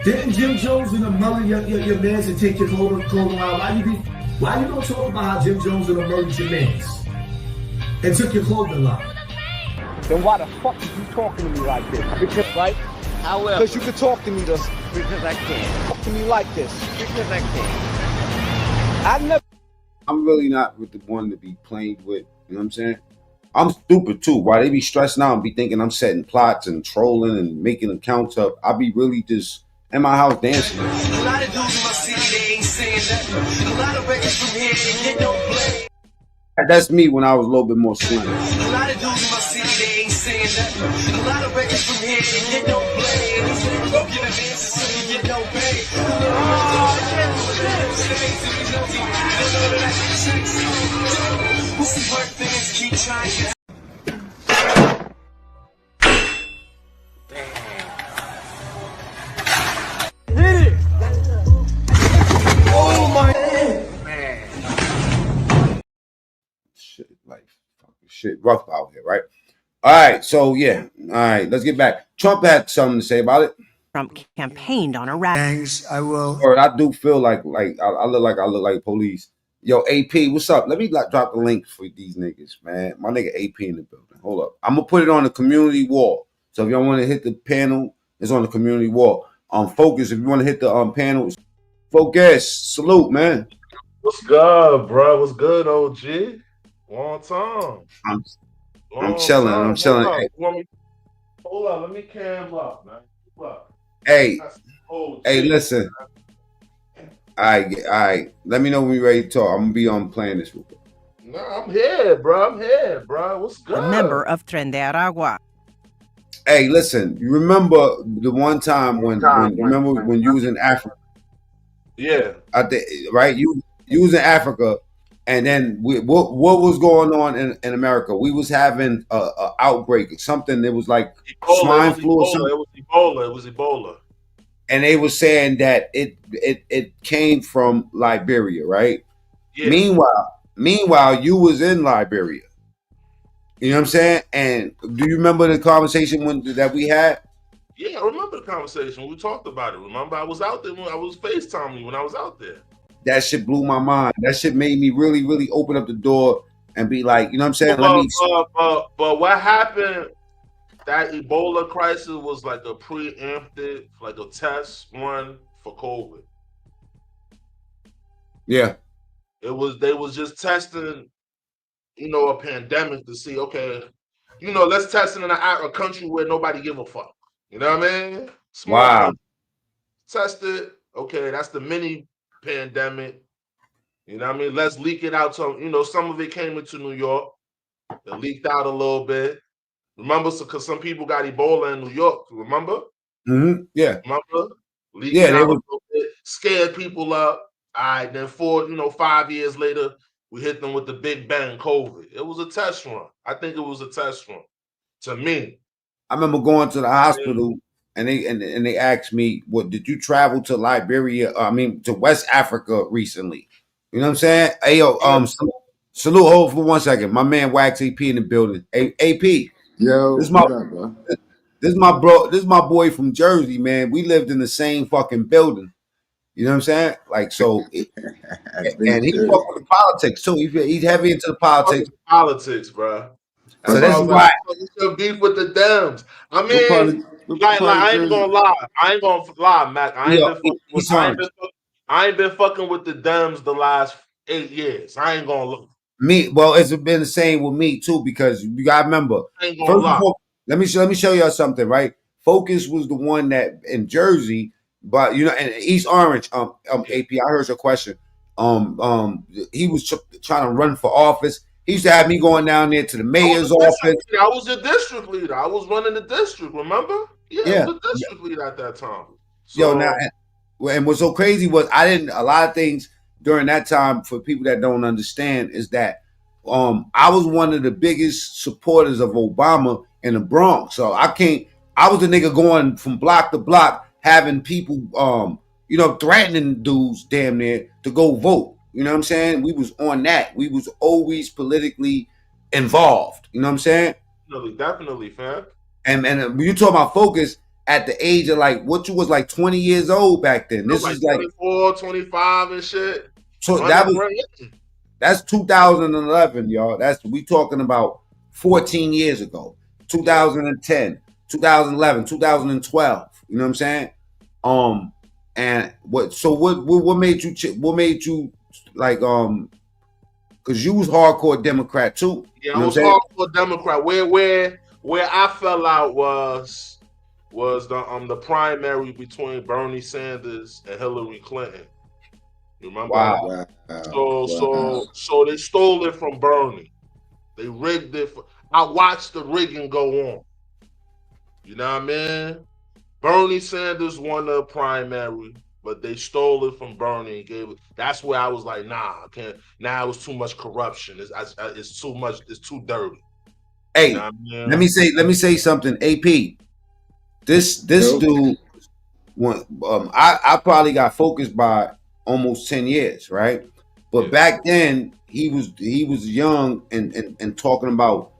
didn't Jim Jones and the mother your mans and take your clothing out? Why you don't talk about how Jim Jones and the murdered your mans and took your clothing line? Then why the fuck are you talking to me like this? Because, right? However, because you can talk to me this. Because I can. Talk to me like this. Because I can. I'm really not with the one to be played with. You know what I'm saying? I'm stupid too. Why they be stressing out and be thinking I'm setting plots and trolling and making accounts up? I be really just in my house dancing. A lot of dudes in my city, they ain't saying nothing. A lot of records from here, they get no play. That's me when I was a little bit more slim. A lot of dudes in my city, they ain't saying nothing. A lot of records from here, they get no play. They say, go get an answer so you get no pay. We'll see what things keep trying. Hit it! Oh my man. Shit rough out here, right? All right, so yeah. All right, let's get back. Trump had something to say about it. Trump campaigned on a rally. I will. Or I do feel like I look like police. Yo, AP, what's up? Let me drop the link for these niggas, man. My nigga AP in the building. Hold up. I'm gonna put it on the community wall. So if y'all want to hit the panel, it's on the community wall. Focus. If you want to hit the panel, focus. Salute, man. What's good, bro? What's good, OG? Long time. I'm chilling. I'm chilling. Hold up. Let me cam up, man. Hey, listen. All right. Let me know when you're ready to talk. I'm gonna be on playing this real quick. No, I'm here, bro. What's good? A member of Tren de Aragua. Hey, listen. You remember the one time when you was in Africa? Yeah. Right. You was in Africa, and then what was going on in America? We was having a outbreak, something that was like swine flu or something. It was Ebola. And they were saying that it came from Liberia, right? Yeah. Meanwhile, you was in Liberia. You know what I'm saying? And do you remember the conversation that we had? Yeah, I remember the conversation. We talked about it. Remember, I was out there when I was FaceTiming you when I was out there. That shit blew my mind. That shit made me really, really open up the door and be like, you know what I'm saying? But what happened? That Ebola crisis was like a preemptive, like a test run for COVID. Yeah. They was just testing, a pandemic to see, okay, let's test it in a country where nobody give a fuck. You know what I mean? Small country. Test it. Okay, that's the mini pandemic. You know what I mean? Let's leak it out to, some of it came into New York. It leaked out a little bit. Remember, because some people got Ebola in New York. Remember? Mm-hmm. Yeah. Remember? Leaked out a little bit, scared people up. All right, then 5 years later, we hit them with the big bang COVID. It was a test run. I think it was a test run. To me. I remember going to the hospital and they asked me, "What did you travel to Liberia? To West Africa recently?" You know what I'm saying? Hey, yo, salute. Hold for 1 second. My man Wax AP in the building. AP. Yo, this is what up, bro? This is my bro. This is my boy from Jersey, man. We lived in the same fucking building. You know what I'm saying? Like, so, and he fuck with the politics too. He's heavy into the politics. Politics, bro. So this is why beef with the Dems. I mean, I ain't gonna lie. I ain't gonna lie, Mac. I ain't been fucking with the Dems the last 8 years. I ain't gonna look. Me, well, it's been the same with me too because you gotta remember. I ain't gonna First of lie. all, let me show y'all something, right? Focus was the one that in Jersey, but in East Orange. AP, I heard your question. He was trying to run for office. He used to have me going down there to the I was mayor's a district office. leader. I was the district leader. I was running the district. Remember? Yeah, I Yeah, was a district leader at that time. yo, now, So and what's so crazy was I didn't a lot of things during that time for people that don't understand is that I was one of the biggest supporters of Obama in the Bronx. So I was the nigga going from block to block having people threatening dudes damn near to go vote. You know what I'm saying? We was on that. We was always politically involved. You know what I'm saying? definitely, fam. And when you talk about focus at the age of like what you was like 20 years old back then. I was This like is like 24, 25 and shit. so Running right in. that's 2011, y'all. We talking about 14 years ago. 2010, 2011, 2012. You know what I'm saying? And what made you like because you was hardcore Democrat too. Yeah, You I know was what I'm saying? hardcore Democrat. Where I fell out was the primary between Bernie Sanders and Hillary Clinton. You remember? Wow. So they stole it from Bernie. They rigged it. I watched the rigging go on. You know what I mean? Bernie Sanders won the primary, but they stole it from Bernie and gave it. That's where I was like, nah, I can't. Now it was too much corruption. It's too much. It's too dirty. You know Hey, what I mean? let me say something. AP, this dude, I probably got focused by almost 10 years, right? But back then he was young and talking about.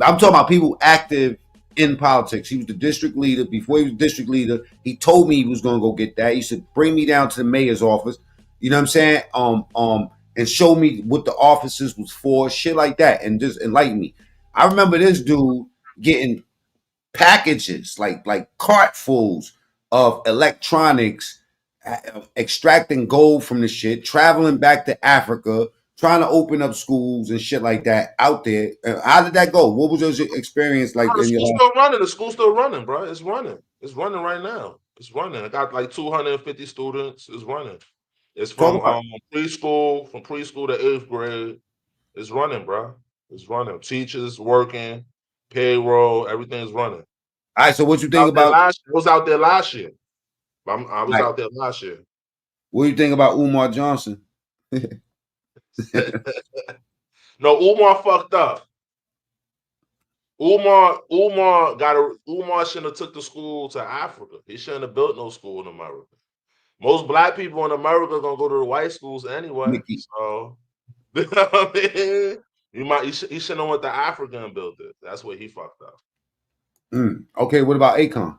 I'm talking about people active in politics. He was the district leader. Before he was district leader, he told me he was going to go get that. He said, "Bring me down to the mayor's office." You know what I'm saying? And show me what the offices was for, shit like that, and just enlighten me. I remember this dude getting packages like cartfuls of electronics, extracting gold from the shit, traveling back to Africa, trying to open up schools and shit like that out there. How did that go? What was your experience like Oh, the in your school's life? still running. The school's still running, bro. It's running. It's running right now. It's running. I got like 250 students. It's running. It's Talk from about preschool to eighth grade. It's running, bro. It's running. Teachers working, payroll, everything's running. all right. So what you think Out there about last. I was out there last year. I was like out there last year. what do you think about Umar Johnson? No, Umar fucked up. Umar shouldn't have took the school to Africa. He shouldn't have built no school in America. Most black people in America are gonna go to the white schools anyway. Mickey. So you know what I mean? He shouldn't have went to Africa and built it. That's where he fucked up. Okay, what about Akon?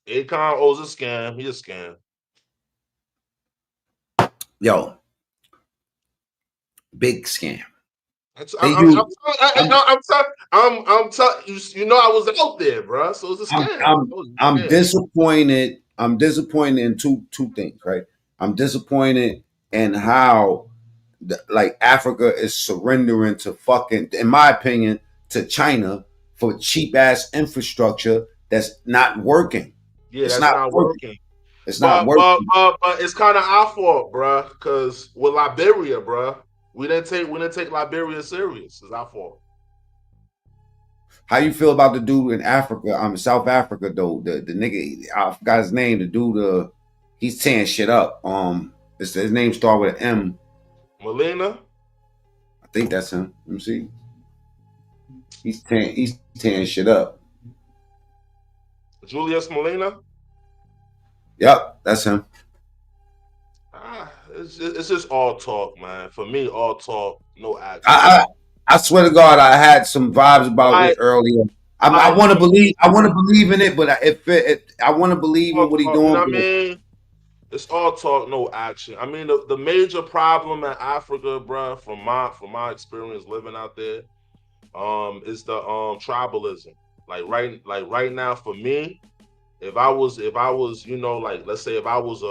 Akon owes a scam. He a scam. Yo, big scam. They I'm do. telling you. You know I was out there, bro. So it's a scam. I'm disappointed. I'm disappointed in two things, right? I'm disappointed in how like Africa is surrendering to fucking, in my opinion, to China for cheap ass infrastructure that's not working. Yeah, It's that's not not working. working. It's not working. But it's kind of our fault, bro. Because with Liberia, bro, we didn't take Liberia serious. It's our fault. How you feel about the dude in Africa? South Africa though. The nigga, I forgot his name. The dude, he's tearing shit up. His name start with an M. Molina. I think that's him. Let me see. He's tearing shit up. Julius Molina. Yep, that's him. It's just all talk, man. For me, all talk, no action. I swear to God, I had some vibes about it earlier. I want to believe. I want to believe in it, but I want to believe in what he's doing. You know what I mean? It's all talk, no action. I mean, the major problem in Africa, bro, from my experience living out there, is the tribalism. Like right now, for me, if I was, let's say if I was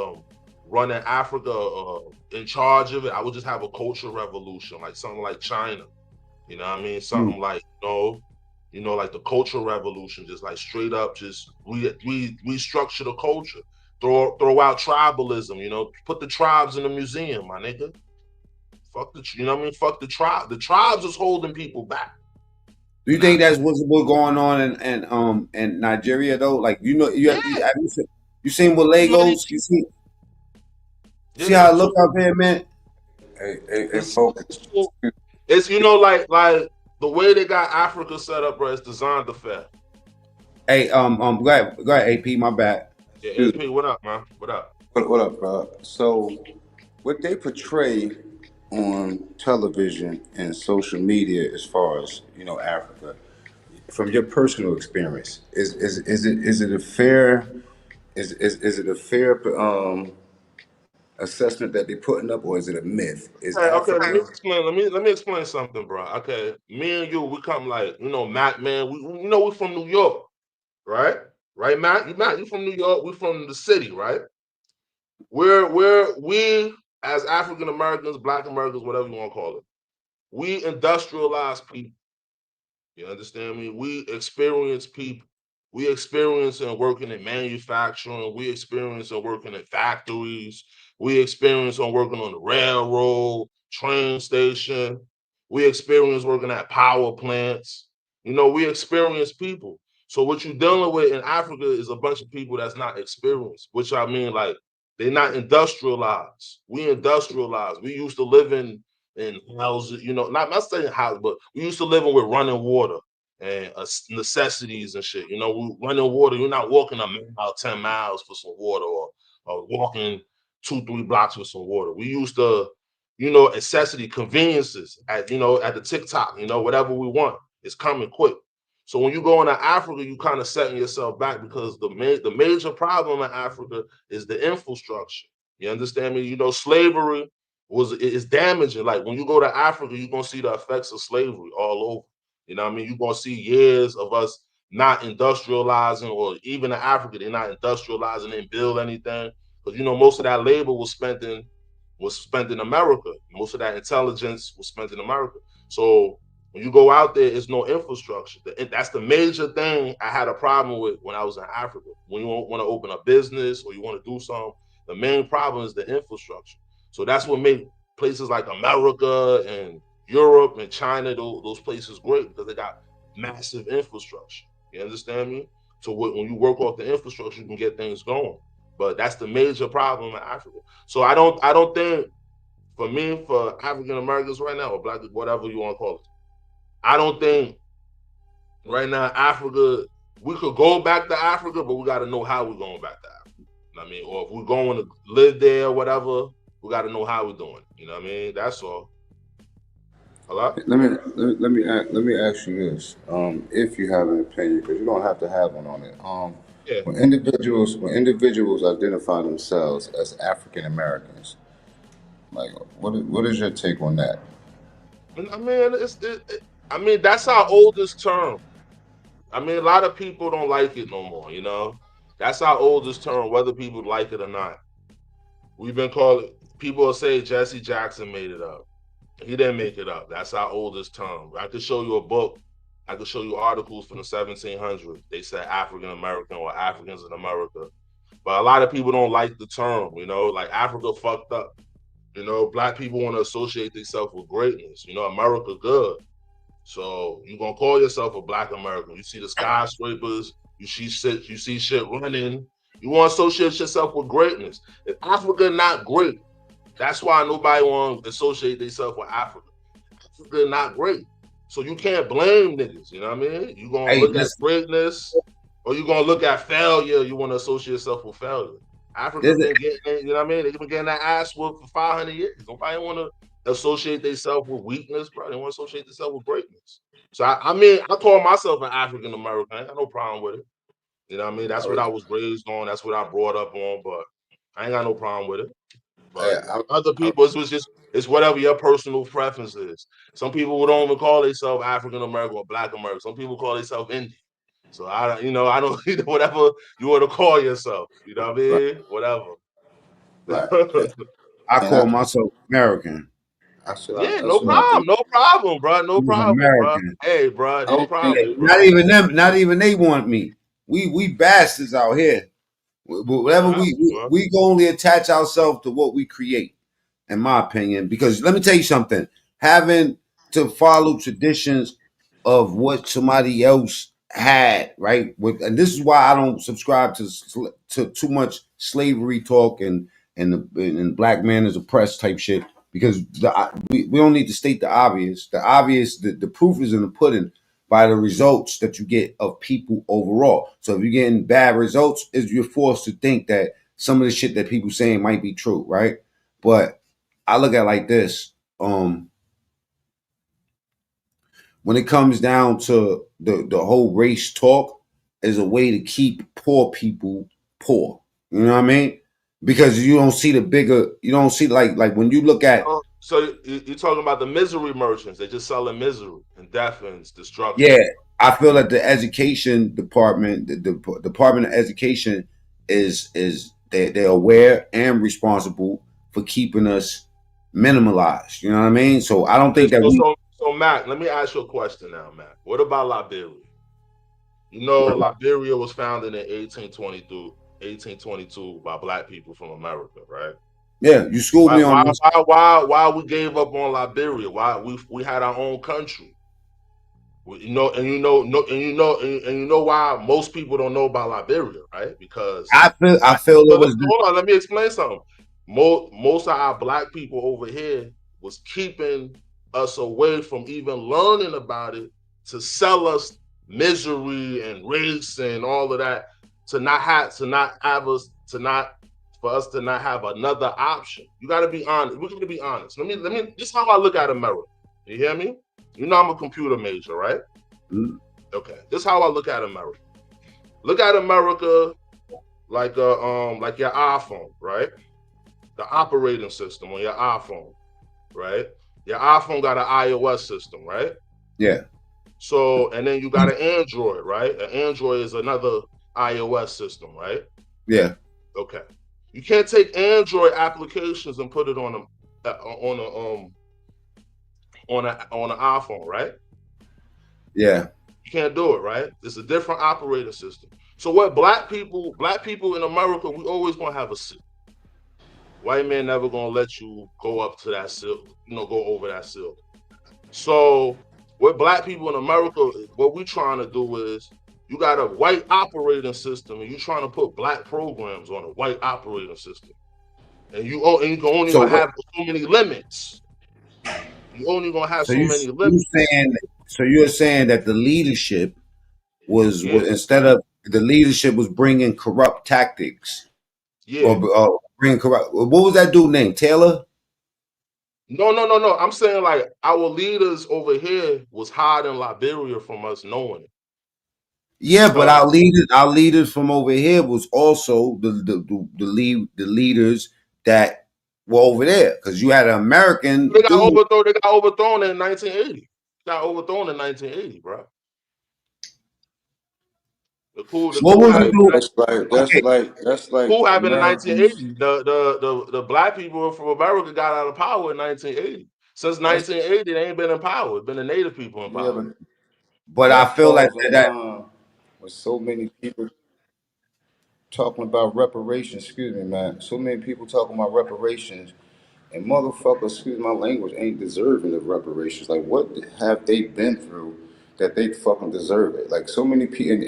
running Africa, in charge of it, I would just have a cultural revolution, like something like China. You know what I mean? Something like, like the cultural revolution, just like straight up, just restructure the culture. Throw out tribalism, put the tribes in the museum, my nigga. Fuck Fuck the tribe. The tribes is holding people back. Do you think that's what's going on in Nigeria though? Like you seen what Legos? You see how it look out there, man? It's like the way they got Africa set up, bro. It's designed to fail. Hey, go ahead, AP. My bad. Yeah, AP, what up, man? What up? What up, bro? So, what they portray on television and social media, as far as Africa, from your personal experience, is it a fair is it a fair assessment that they're putting up, or is it a myth? Is Okay, Africa? let me explain. Let me explain something, bro. Okay, me and you, we come like Matt, man. We from New York, right? Right, Matt. You from New York. We from the city, right? We as African Americans, Black Americans, whatever you want to call it, we industrialize people. You understand me? We experience people. We experience and working in manufacturing. We experience and working in factories. We experience on working on the railroad, train station. We experience working at power plants. We experience people. So what you're dealing with in Africa is a bunch of people that's not experienced, which I mean, like, they're not industrialized. We industrialized. We used to live in houses, not saying houses, but we used to living with running water and necessities and shit. We running water. You're not walking a mile, 10 miles for some water, or walking 2-3 blocks for some water. We used to, necessity conveniences at the TikTok, whatever we want, it's coming quick. So when you go into Africa, you kind of setting yourself back, because the major problem in Africa is the infrastructure. You understand me? Slavery is damaging. Like, when you go to Africa, you're gonna see the effects of slavery all over. You know what I mean? You're gonna see years of us not industrializing, or even in Africa, they're not industrializing, they didn't build anything. Because most of that labor was spent in America. Most of that intelligence was spent in America. So when you go out there, it's no infrastructure. That's the major thing I had a problem with when I was in Africa. When you want to open a business or you want to do something, the main problem is the infrastructure. So that's what made places like America and Europe and China, those places, great, because they got massive infrastructure. You understand me? So when you work off the infrastructure, you can get things going. But that's the major problem in Africa. So I don't think, for African Americans right now, or Black, whatever you want to call it, I don't think right now Africa, we could go back to Africa, but we got to know how we're going back to Africa. You know what I mean? Or if we're going to live there or whatever, we got to know how we're doing. You know what I mean? That's all. Hello? Let me ask you this, if you have an opinion, because you don't have to have one on it. Yeah. When individuals identify themselves as African Americans, like, what is your take on that? I mean, that's our oldest term. I mean, a lot of people don't like it no more. That's our oldest term, whether people like it or not. We've been called, people will say Jesse Jackson made it up. He didn't make it up. That's our oldest term. I could show you a book. I could show you articles from the 1700s. They said African American or Africans in America. But a lot of people don't like the term, like Africa fucked up. Black people want to associate themselves with greatness. America good. So you're gonna call yourself a Black American. You see the skyscrapers, you see shit running. You want to associate yourself with greatness. If Africa not great, that's why nobody want to associate themselves with Africa. Africa not great. So you can't blame niggas, you know what I mean? You're gonna Hey, look at listen, greatness, or you're gonna look at failure, you want to associate yourself with failure. Africa there's a, been getting, you know what I mean? They've been getting that ass whooped for 500 years. Nobody want to associate themselves with weakness, bro. They want to associate themselves with greatness. So I mean, I call myself an African American. I ain't got no problem with it. You know what I mean? That's what I was raised on. That's what I brought up on. But I ain't got no problem with it. But other people, it's whatever your personal preference is. Some people don't even call themselves African American or Black American. Some people call themselves Indian. So I don't whatever you want to call yourself. You know what I mean? Whatever. Black. I And call myself American. Yeah, that's no what I problem, think. no problem, bro, no I'm problem, bro. American. Hey, bro, I no don't think problem, Not bro. even them. Not even they want me. We bastards out here. Whatever Facts, bro. we can only attach ourselves to what we create, in my opinion. Because let me tell you something: having to follow traditions of what somebody else had, right? And this is why I don't subscribe to too much slavery talk and black man is oppressed type shit. Because we don't need to state the obvious. The obvious, the proof is in the pudding by the results that you get of people overall. So if you're getting bad results, is you're forced to think that some of the shit that people saying might be true, right? But I look at it like this. When it comes down to the whole race talk is a way to keep poor people poor. You know what I mean? Because you don't see the bigger, you don't see like when you look at So you're talking about the misery merchants? They just selling misery and death and destruction. yeah, I feel that the education department, the Department of Education, is they're aware and responsible for keeping us minimalized. You know what I mean? So I don't Okay, think that we. so Mac, let me ask you a question now, Mac. What about Liberia? You know, Liberia was founded in 1822 by black people from America, right? Yeah, you schooled me on this. Why we gave up on Liberia? Why we had our own country? You know, and you know why most people don't know about Liberia, right? Because I feel it was. hold on, let me explain something. Most of our black people over here was keeping us away from even learning about it to sell us misery and race and all of that to not have us to not for us to not have another option. You got to be honest. We're going to be honest. Let me. This is how I look at America. You hear me? You know I'm a computer major, right? Mm-hmm. Okay. This is how I look at America. Look at America like your iPhone, right? The operating system on your iPhone, right? Your iPhone got an iOS system, right? Yeah. So and then you got an Android, right? An Android is another iOS system, right? Yeah. Okay. You can't take Android applications and put it on an iPhone, right? Yeah. You can't do it, right? It's a different operating system. So what black people in America, we always gonna have a seal. White man never gonna let you go up to that seal, go over that seal. So what black people in America, what we trying to do is you got a white operating system and you trying to put black programs on a white operating system. And you can only So gonna what? have so many limits. You only gonna have So so many you limits. saying so you're saying that the leadership Yeah, was instead of the leadership was bringing corrupt tactics yeah. or bringing corrupt. What was that dude named Taylor? No. I'm saying like our leaders over here was hiding Liberia from us knowing it. Yeah, but Because our leaders from over here was also the leaders that were over there because you had an American dude. They got overthrown in 1980. Got overthrown in 1980, bro. The What coup was the happened. dude? Okay, That's like Coup happened in Americans. 1980. The black people from America got out of power in 1980. Since That's 1980, they ain't been in power. It's been the native people in yeah, power. but but I that feel like falls in that. line with so many people talking about reparations. Excuse me, man. So many people talking about reparations, and motherfuckers, excuse my language, ain't deserving of reparations. Like, what have they been through that they fucking deserve it? Like, so many people, and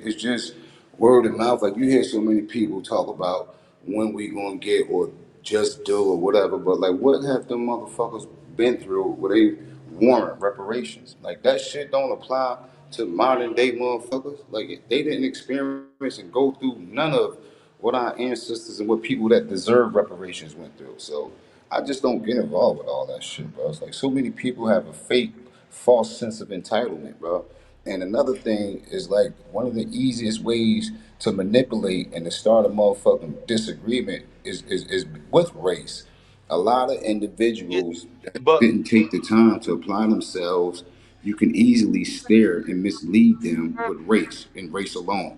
it's just word of mouth. Like, you hear so many people talk about when we gonna get or just do or whatever, but like, what have them motherfuckers been through where they warrant reparations? Like, that shit don't apply to modern day motherfuckers. Like, they didn't experience and go through none of what our ancestors and what people that deserve reparations went through. So I just don't get involved with all that shit, bro. It's like so many people have a fake, false sense of entitlement, bro. And another thing is like one of the easiest ways to manipulate and to start a motherfucking disagreement is with race. A lot of Yeah, individuals that but didn't take the time to apply themselves, you can easily steer and mislead them with race and race alone.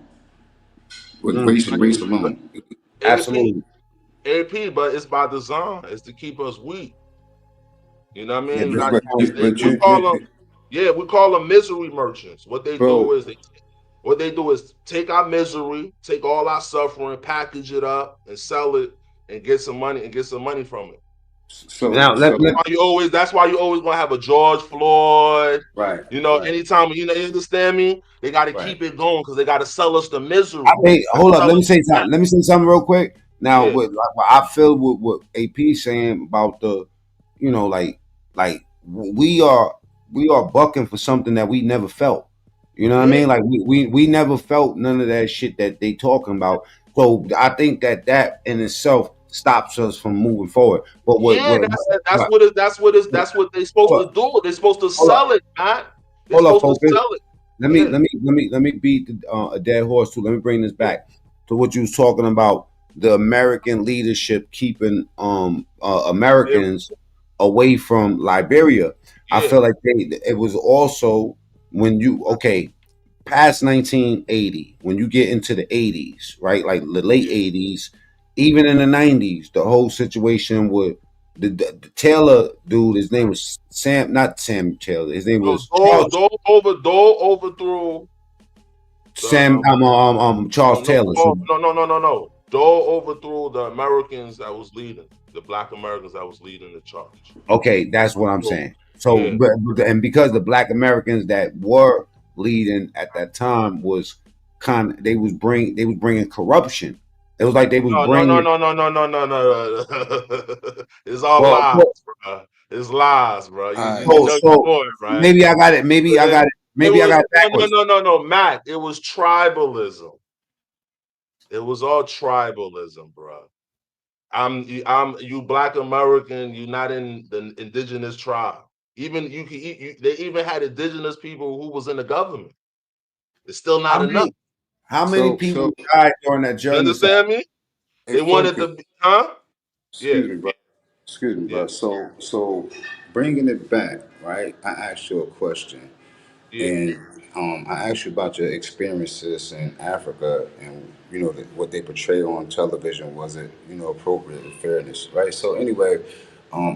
With Mm, race and race alone. AP, absolutely. AP, but it's by design. It's to keep us weak. You know what I Yeah, mean? You that's got what they, we call them, yeah, we call them misery merchants. What they do bro. is take our misery, take all our suffering, package it up, and sell it, and get some money from it. Now let That's why you always gonna have a George Floyd. right, You know, right, anytime you understand me, they got to right. keep it going because they got to sell us the I misery. think hold up. Sell Let me us say something. Let me say something real quick. Now, yeah, what I feel what AP saying about the, you know, like we are bucking for something that we never felt. You know what I yeah, mean? Like we never felt none of that shit that they talking about. So I think that in itself stops us from moving forward. But yeah. That's what, what it. That's what they supposed to what do. They're supposed to hold up, sell it, man. They're hold up, supposed to focus. sell it. Yeah, Let me beat a dead horse too. Let me bring this back to what you was talking about. The American leadership keeping yeah, Americans away from Liberia. I yeah. feel like it was also when you past 1980, when you get into the 80s, right? Like the late 80s, even in the 90s, the whole situation with the Taylor dude, his name was Sam, not Sam Taylor. His name was Charles Dole overthrew the Sam. Charles Taylor. So, no. Dole overthrew the Americans that was leading the Black Americans that was leading the charge. okay, that's what I'm saying. So, Yeah. and because the Black Americans that were leading at that time was they was bringing corruption. It was like they was bringing No. It's all well, lies, bro. It's lies, bro. You know you're so doing it, right? maybe I got it. Maybe I got it. It Maybe I was got it backwards. no, Mac. It was tribalism. It was all tribalism, bro. I'm you Black American. You're not in the indigenous tribe. Even they even had indigenous people who was in the government. It's still How not enough. many how many So, people so, died during that You genocide? understand me? hey, They wanted focus. to, huh? Yeah, Excuse me, bro. Excuse me, yeah, bro. So, bringing it back, right? I asked you a question, yeah. and I asked you about your experiences in Africa, and what they portray on television, was it appropriate and fairness, right? So anyway,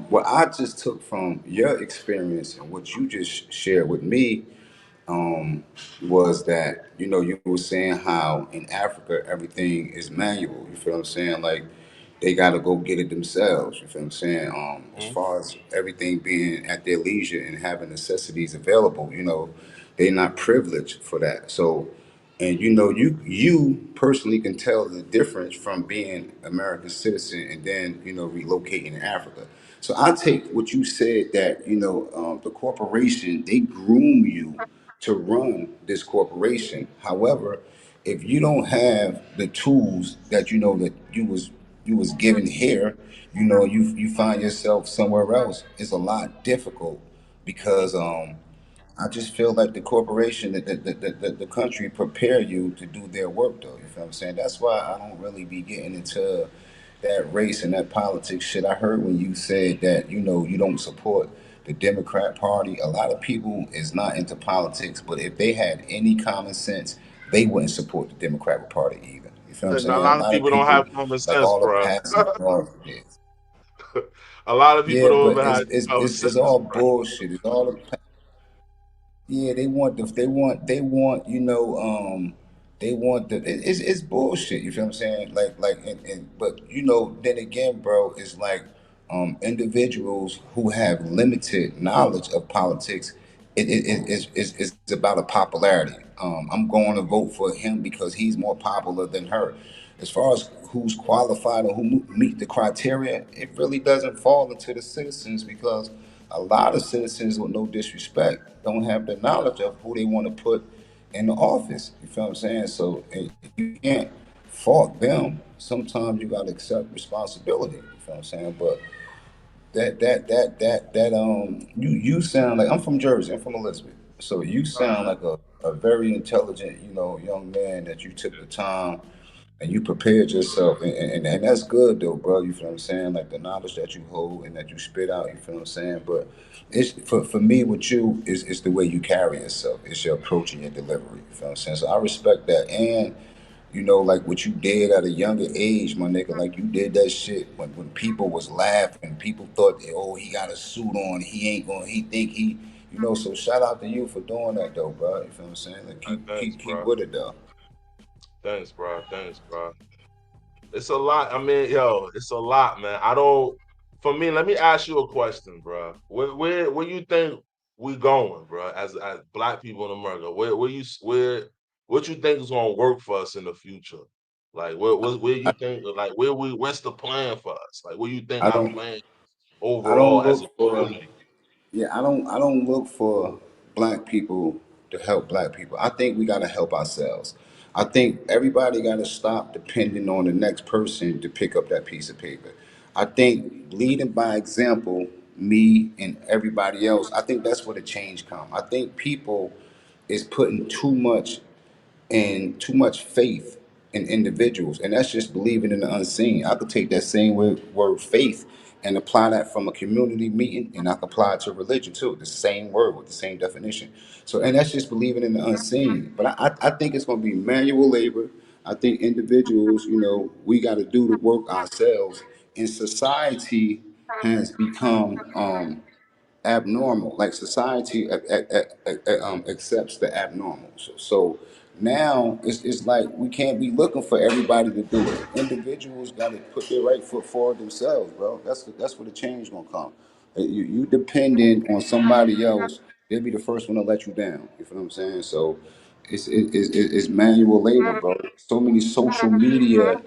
what I just took from your experience and what you just shared with me um, was that you were saying how in Africa everything is manual. You feel what I'm saying? Like they got to go get it themselves. You feel what I'm saying? As Mhm. far as everything being at their leisure and having necessities available, they're not privileged for that. So, and you personally can tell the difference from being American citizen and then relocating in Africa. So I take what you said that the corporation, they groom you to run this corporation. However, if you don't have the tools that that you was given here, you find yourself somewhere else. It's a lot difficult because I just feel like the corporation, the country prepare you to do their work though. You feel what I'm saying? That's why I don't really be getting into that race and that politics shit. I heard when you said that, you don't support the Democrat Party. A lot of people is not into politics, but if they had any common sense, they wouldn't support the Democratic Party either. You feel what I'm And a saying? A lot of lot of people don't have people, common like sense, all the bro. past and all this. A lot of people Yeah, don't but even it's have it's common it's, sense, it's all bro. bullshit. It's all the yeah, they want it's bullshit. You feel what I'm saying? But then again, bro, it's like individuals who have limited knowledge of politics. It's about a popularity. I'm going to vote for him because he's more popular than her. As far as who's qualified or who meet the criteria, it really doesn't fall into the citizens because a lot of citizens, with no disrespect, don't have the knowledge of who they want to put in the office. You feel what I'm saying? So you can't fault them. Sometimes you gotta accept responsibility. You feel what I'm saying? But you sound like I'm from Jersey. I'm from Elizabeth. So you sound like a very intelligent, young man that you took the time and you prepared yourself, and that's good though, bro. You feel what I'm saying? Like the knowledge that you hold and that you spit out. You feel what I'm saying? But it's for me with you is the way you carry yourself. It's your approach and your delivery. You feel what I'm saying? So I respect that, and You know, like what you did at a younger age, my nigga. Like you did that shit when people was laughing, people thought, oh, he got a suit on, he ain't going, he think he, you know. So shout out to you for doing that though, bro. You feel what I'm saying? Like Thanks, keep bro. with it though. Thanks, bro. Thanks, bro. It's a lot. I mean, yo, it's a lot, man. I don't. For me, let me ask you a question, bro. Where you think we going, bro? As Black people in America, what you think is gonna work for us in the future? Like, where you think, like, what's the plan for us? Like, what you think I our don't plan I don't overall as look a for community? Yeah, I don't look for black people to help black people. I think we gotta help ourselves. I think everybody gotta stop depending on the next person to pick up that piece of paper. I think leading by example, me and everybody else, I think that's where the change come. I think people is putting too much and too much faith in individuals, and that's just believing in the unseen. I could take that same word faith and apply that from a community meeting, and I could apply it to religion too. The same word with the same definition. So, and that's just believing in the unseen. But I think it's going to be manual labor. I think individuals, you know, we got to do the work ourselves. And society has become abnormal. Like society accepts the abnormal. So now it's like we can't be looking for everybody to do it. Individuals got to put their right foot forward themselves, bro. That's where the change gonna come. You dependent on somebody else, they'll be the first one to let you down. You feel what I'm saying? So it's manual labor, bro. So many social media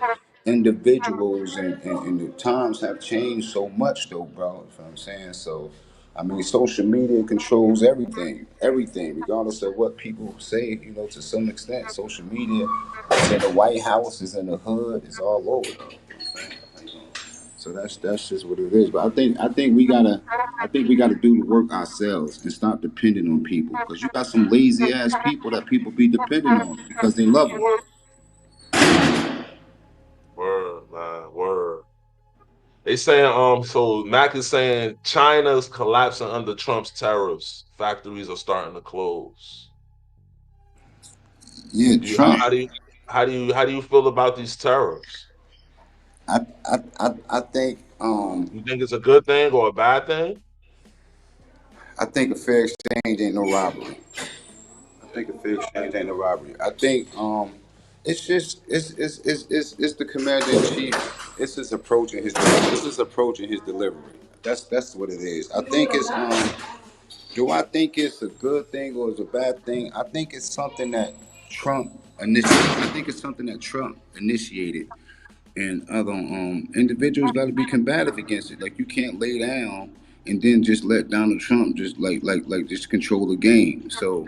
individuals and the times have changed so much though, bro. You know what I'm saying? So I mean social media controls everything. Everything, regardless of what people say, you know, to some extent. Social media is in the White House, is in the hood, it's all over though. You know what I'm saying? So that's just what it is. But I think we gotta do the work ourselves and stop depending on people. Because you got some lazy ass people that people be depending on because they love them. Word, man, word. They saying so Mac is saying China's collapsing under Trump's tariffs. Factories are starting to close. Yeah, Do you Trump. how do you feel about these tariffs? I think You think it's a good thing or a bad thing? I think a fair exchange ain't no robbery. I think a fair exchange ain't no robbery. I think it's just it's the commander in chief. It's his approach and his delivery. That's what it is. I think it's do I think it's a good thing or it's a bad thing? I think it's something that Trump initiated. I think it's something that Trump initiated and other individuals got to be combative against it. Like you can't lay down and then just let Donald Trump just like just control the game. So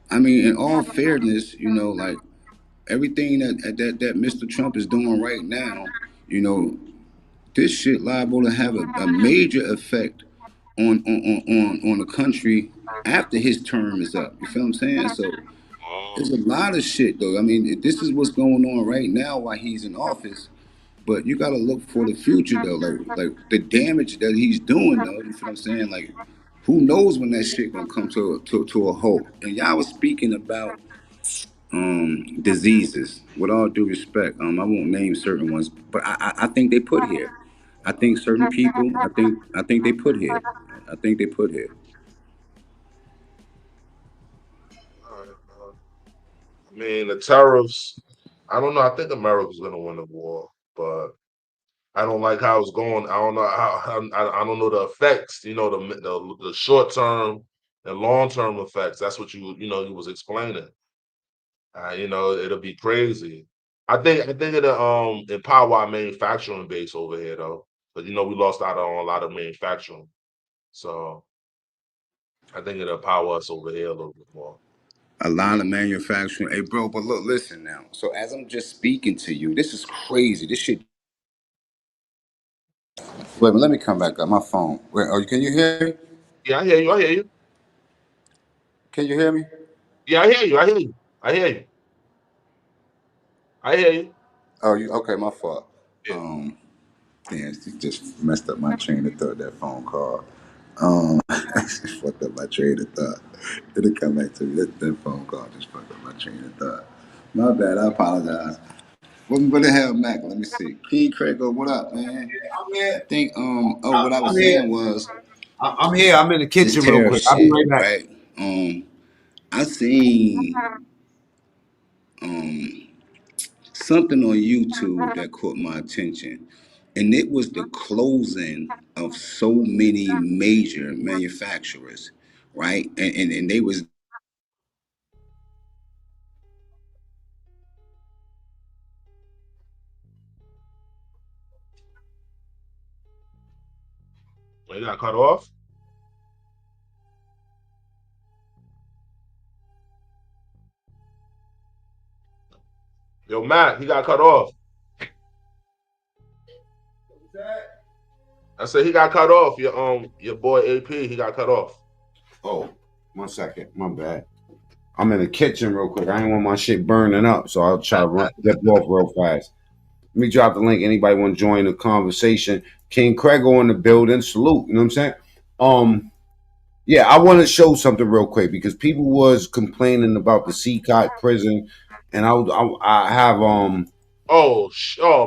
I mean, in all fairness, you know, like everything that Mr. Trump is doing right now, you know, this shit liable to have a major effect on the country after his term is up. You feel what I'm saying? So there's a lot of shit though. I mean, this is what's going on right now while he's in office. But you gotta look for the future though, like the damage that he's doing though. You feel what I'm saying? Like, who knows when that shit gonna come to a halt? And y'all was speaking about diseases. With all due respect, I won't name certain ones, but I think they put here. I think certain people. I think they put here. I think they put here. All right, I mean, the tariffs. I don't know. I think America's gonna win the war, but I don't like how it's going. I don't know how. I don't know the effects. You know, the short term and long term effects. That's what you was explaining. It'll be crazy. I think it'll empower our manufacturing base over here though, but we lost out on a lot of manufacturing. So I think it'll empower us over here a little bit more. A lot of manufacturing. Hey, bro, but look, listen now. So as I'm just speaking to you, this is crazy. This shit. Wait, let me come back up. My phone. Wait, can you hear me? Yeah, I hear you. I hear you. Can you hear me? Yeah, I hear you. I hear you. I hear you. I hear you. Oh, you okay? My fault. Yeah. Yeah, it just messed up my train of thought. That phone call. Just fucked up my train of thought. It'll come back to me. That phone call just fucked up my train of thought. My bad. I apologize. What the hell, Mac? Let me see. King Craig, what up, man? I'm here. I think what I I'm was here. saying was I'm here. I'm in the this kitchen real tariff quick. I'll be shit, right back. right? I seen something on YouTube that caught my attention, and it was the closing of so many major manufacturers, right? And they was Well, you got cut off. Yo, Matt, he got cut off. I said he got cut off. Your boy AP, he got cut off. Oh, 1 second. My bad. I'm in the kitchen real quick. I ain't want my shit burning up, so I'll try to flip off real fast. Let me drop the link. Anybody want to join the conversation? King Craig on the building. Salute. You know what I'm saying? Yeah, I want to show something real quick because people was complaining about the Seacott prison, and I have Oh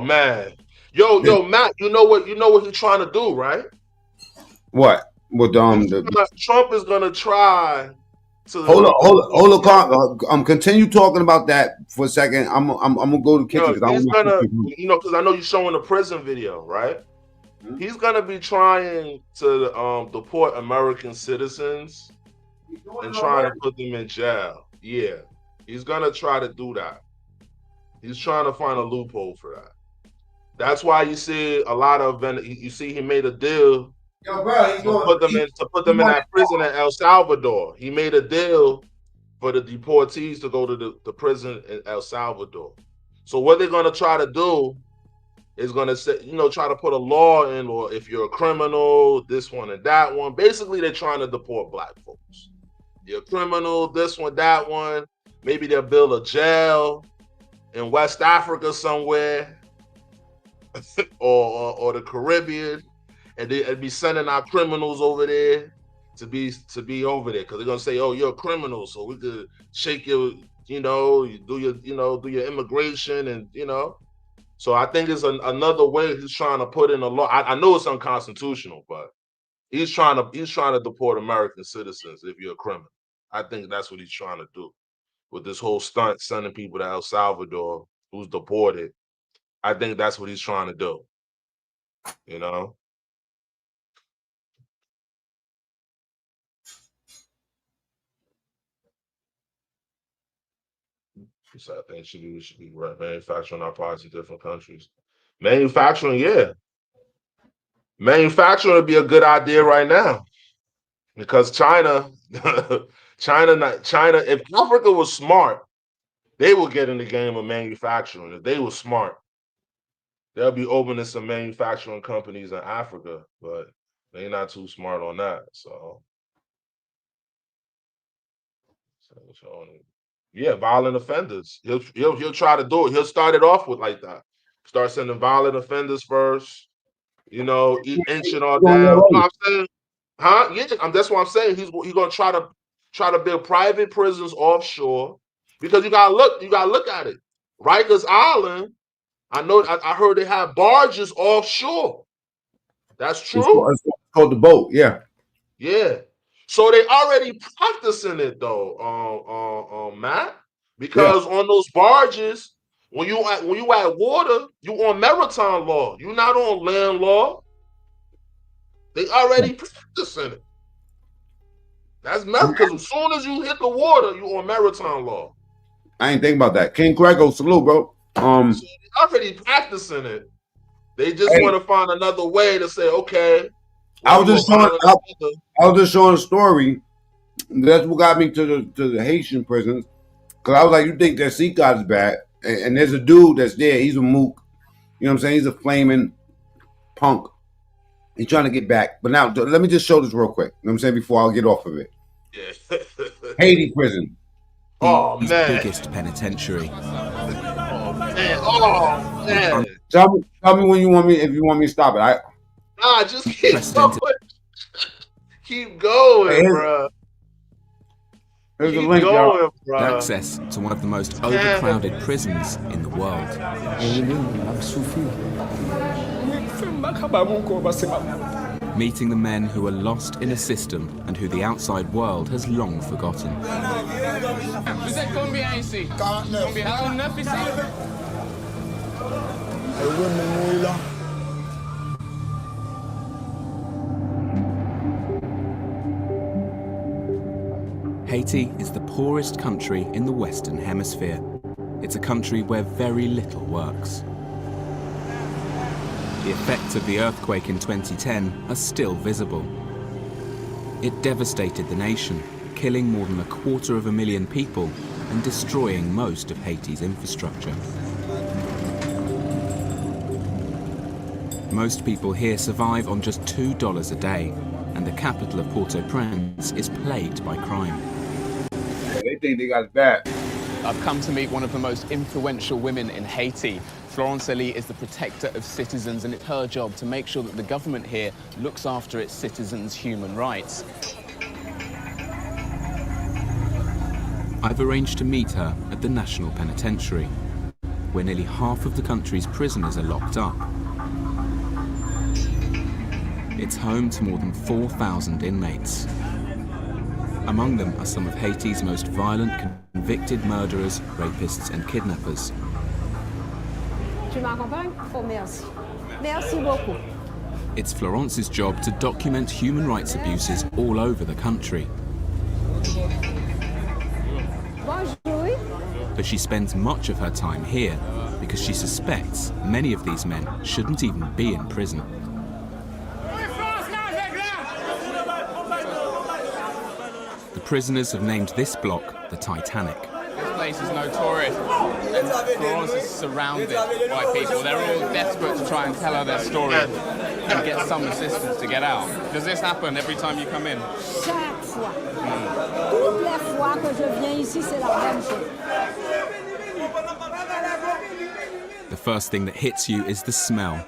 man. Yo, Matt, you know what he's trying to do, right? what with Trump is gonna try hold to on, continue talking about that for a second. I'm gonna go to the kitchen because I he's want gonna, to. because I know you're showing the prison video, right? He's gonna be trying to deport American citizens and trying to put them in jail. Yeah, he's gonna try to do that. He's trying to find a loophole for that. That's why you see a lot of you see he made a deal Yo, bro, to put them in that prison in El Salvador. He made a deal for the deportees to go to the prison in El Salvador. So what they're gonna try to do is gonna say, try to put a law in, or if you're a criminal, this one and that one. Basically, they're trying to deport black folks. You're a criminal, this one, that one. Maybe they'll build a jail in West Africa somewhere, or the Caribbean, and they'd be sending our criminals over there to be over there, because they're gonna say, "Oh, you're a criminal, so we could shake your, you do your immigration, and So I think it's another way he's trying to put in a law. I know it's unconstitutional, but he's trying to deport American citizens if you're a criminal. I think that's what he's trying to do with this whole stunt, sending people to El Salvador who's deported. I think that's what he's trying to do. You know. So I think we should be manufacturing our parts in different countries. Manufacturing, yeah. Manufacturing would be a good idea right now, because China, China. If Africa was smart, they would get in the game of manufacturing. If they were smart, they'll be opening some manufacturing companies in Africa, but they're not too smart on that. So yeah, violent offenders. He'll try to do it. He'll start it off with like that. Start sending violent offenders first. Inching all down. You know what I'm saying? Huh? Yeah, that's what I'm saying. He's gonna try to build private prisons offshore, because you gotta look at it. Rikers Island. I heard they have barges offshore. That's true. It's called the boat. Yeah. Yeah. So they already practicing it though, Matt, Yeah. because on those barges, when you at water, you on maritime law. You're not on land law. They already practicing it. That's because as soon as you hit the water, you on maritime law. I ain't think about that. King Craig, salute, bro. So they already practicing it. They just want to find another way to say, okay. I was just showing a story. That's what got me to the Haitian prisons. Because I was like, you think that Seacott is bad? And there's a dude that's there. He's a mook. You know what I'm saying? He's a flaming punk. He's trying to get back. But now, let me just show this real quick. You know what I'm saying? Before I'll get off of it. Yeah. Haiti prison. Oh, man. Biggest penitentiary. Oh, man. Tell me when you want me, if you want me to stop it. Just keep going. Keep going, bro. There's a Keep link, y'all. going, bro. Access to one of the most overcrowded prisons in the world. Meeting the men who are lost in a system and who the outside world has long forgotten. Vous êtes combien ici? 49 ici? Haiti is the poorest country in the Western Hemisphere. It's a country where very little works. The effects of the earthquake in 2010 are still visible. It devastated the nation, killing more than 250,000 people and destroying most of Haiti's infrastructure. Most people here survive on just $2 a day, and the capital of Port-au-Prince is plagued by crime. They think they got it bad. I've come to meet one of the most influential women in Haiti. Florence Elie is the protector of citizens, and it's her job to make sure that the government here looks after its citizens' human rights. I've arranged to meet her at the National Penitentiary, where nearly half of the country's prisoners are locked up. It's home to more than 4,000 inmates. Among them are some of Haiti's most violent convicted murderers, rapists and kidnappers. Tu m'accompagnes? Oh, merci. Merci beaucoup. It's Florence's job to document human rights abuses all over the country. Bonjour. But she spends much of her time here because she suspects many of these men shouldn't even be in prison. The prisoners have named this block the Titanic. This place is notorious, and Florence is surrounded by people. They're all desperate to try and tell her their story and get some assistance to get out. Does this happen every time you come in? Chaque fois. Toutes les fois que je viens ici, c'est la même chose. The first thing that hits you is the smell.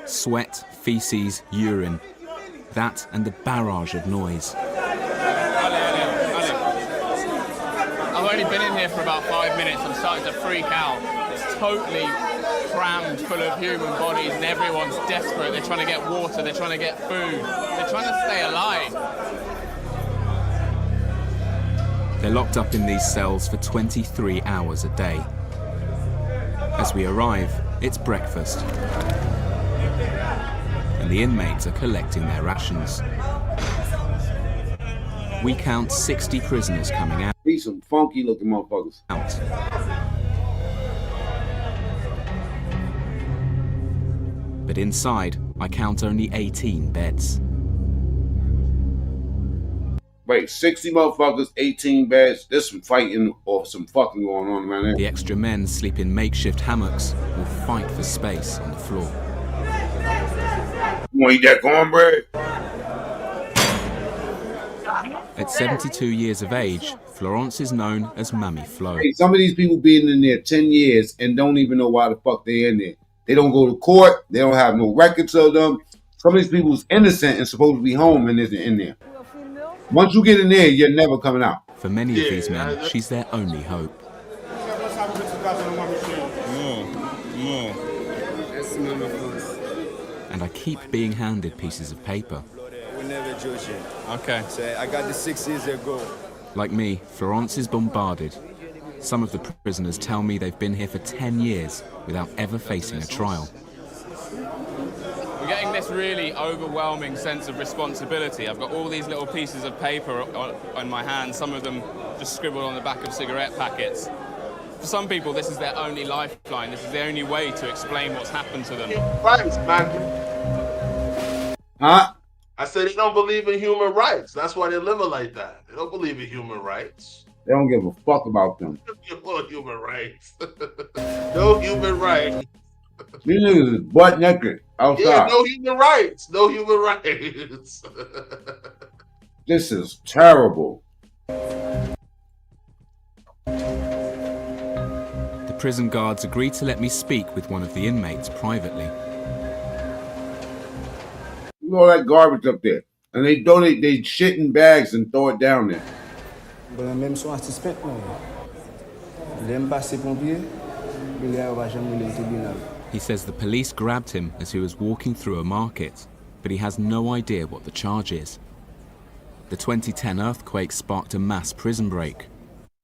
Sweat, feces, urine. That and the barrage of noise. I've only been in here for about 5 minutes. I'm starting to freak out. It's totally crammed full of human bodies and everyone's desperate. They're trying to get water, they're trying to get food. They're trying to stay alive. They're locked up in these cells for 23 hours a day. As we arrive, it's breakfast. And the inmates are collecting their rations. We count 60 prisoners coming out. These some funky looking motherfuckers. But inside, I count only 18 beds. Wait, 60 motherfuckers, 18 beds. There's some fighting or some fucking going on around there. The extra men sleep in makeshift hammocks or fight for space on the floor. You wanna eat that cornbread? At 72 years of age, Florence is known as Mammy Flo. Hey, some of these people been in there 10 years and don't even know why the fuck they in there. They don't go to court. They don't have no records of them. Some of these people's innocent and supposed to be home and isn't in there. Once you get in there, you're never coming out. For many of these men, she's their only hope. And I keep being handed pieces of paper. Okay. So I got this 6 years ago. Like me, Florence is bombarded. Some of the prisoners tell me they've been here for 10 years without ever facing a trial. We're getting this really overwhelming sense of responsibility. I've got all these little pieces of paper on my hands, some of them just scribbled on the back of cigarette packets. For some people, this is their only lifeline. This is their only way to explain what's happened to them. Rights, man. Huh? I said they don't believe in human rights. That's why they're living like that. They don't believe in human rights. They don't give a fuck about them. No human rights. No human rights. These niggas is butt naked outside. Yeah, no human rights. No human rights. This is terrible. The prison guards agreed to let me speak with one of the inmates privately. Look at all that garbage up there. And they donate they shit in bags and throw it down there. Ben, même son assistant, non. L'aime passer pompier, il va jamais le tribunal. He says the police grabbed him as he was walking through a market, but he has no idea what the charge is. The 2010 earthquake sparked a mass prison break.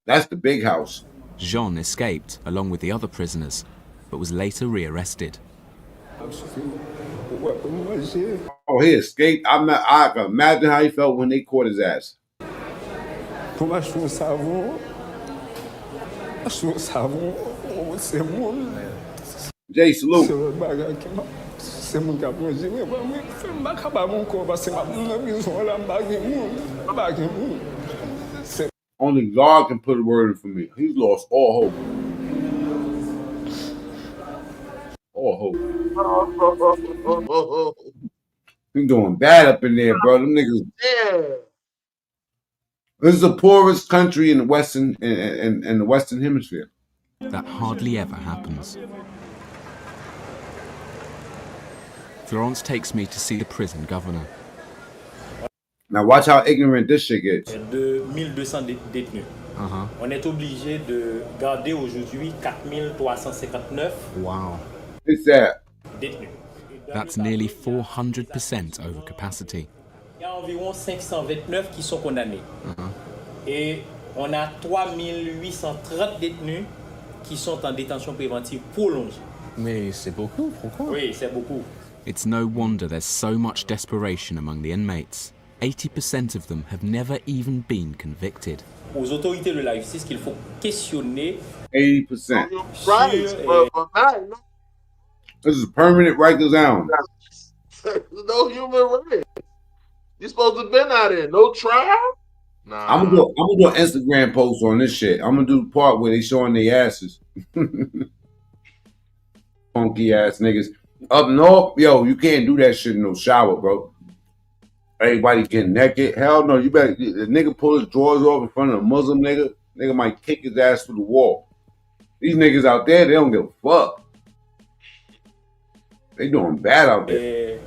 That's the big house. Jean escaped along with the other prisoners, but was later rearrested. Oh, he escaped. I can imagine how he felt when they caught his ass. Jay, salute. Only God can put a word in for me. He's lost all hope. All hope. He's doing bad up in there, bro. Them niggas. Yeah. This is the poorest country in the Western in the Western Hemisphere. That hardly ever happens. Florence takes me to see the prison governor. Now watch how ignorant this shit gets. De 1200 détenus. On est obligé de garder aujourd'hui 4359 It's that. détenus. That's nearly 400% over capacity. Il y a environ 529 qui sont condamnés. Et on a 3830 détenus qui sont en détention préventive prolongée. Mais c'est beaucoup, pourquoi? Oui, c'est beaucoup. It's no wonder there's so much desperation among the inmates. 80% of them have never even been convicted. Aux autorités de la justice qu'il faut questionner 80%. Right. This is permanent Rikers Island. No human rights. You supposed to have been out there. No trial? Nah. I'm gonna do an Instagram post on this shit. I'm gonna do the part where they showing their asses. Funky ass niggas. Up north, yo, you can't do that shit in no shower, bro. Everybody getting naked. Hell no, you better the nigga pull his drawers off in front of a Muslim nigga. Nigga might kick his ass through the wall. These niggas out there, they don't give a fuck. They doing bad out there.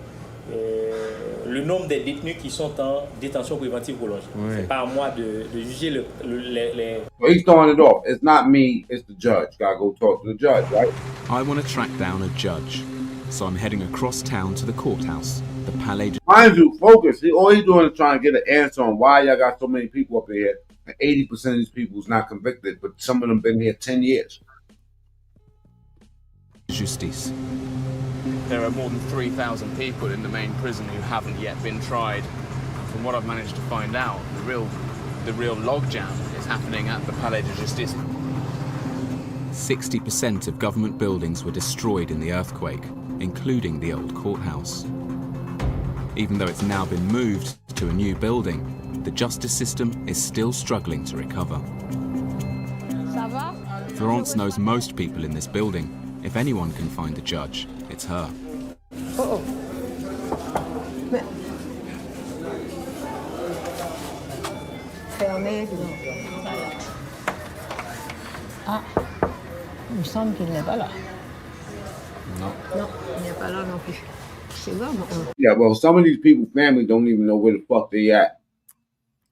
Le nombre des détenus qui sont en détention préventive prolongée. C'est pas à moi de juger les... So he's throwing it off. It's not me, it's the judge. Gotta go talk to the judge, right? I want to track down a judge, so I'm heading across town to the courthouse, the Palais de... Mind you, focus. All he's doing is trying to get an answer on why y'all got so many people up in here. And 80% of these people is not convicted, but some of them been here 10 years. Justice. There are more than 3,000 people in the main prison who haven't yet been tried. From what I've managed to find out, the real logjam is happening at the Palais de Justice. 60% of government buildings were destroyed in the earthquake, including the old courthouse. Even though it's now been moved to a new building, the justice system is still struggling to recover. Florence knows most people in this building. If anyone can find a judge, it's her. Oh. Fermé, Ah, il me semble qu'il n'est pas là. No. Non, il n'est pas là non plus. C'est vrai, Yeah, well, some of these people's family don't even know where the fuck they at.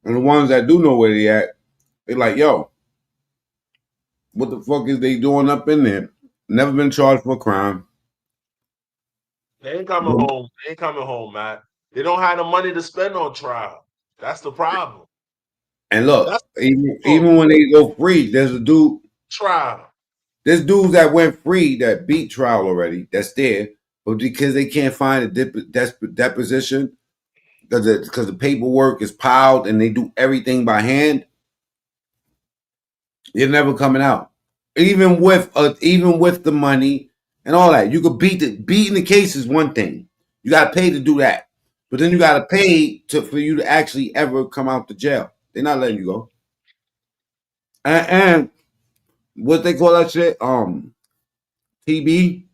And the ones that do know where they at, they like, yo, what the fuck is they doing up in there? Never been charged for a crime. They ain't coming home. They ain't coming home, Matt. They don't have the money to spend on trial. That's the problem. And look, even when they go free, there's a dude. Trial. There's dudes that went free that beat trial already. That's there, but because they can't find a deposition, because the paperwork is piled and they do everything by hand, they're never coming out. Even with the money and all that, you could beating the case is one thing. You got to pay to do that, but then you got to pay for you to actually ever come out to jail. They're not letting you go. And what they call that shit? TB.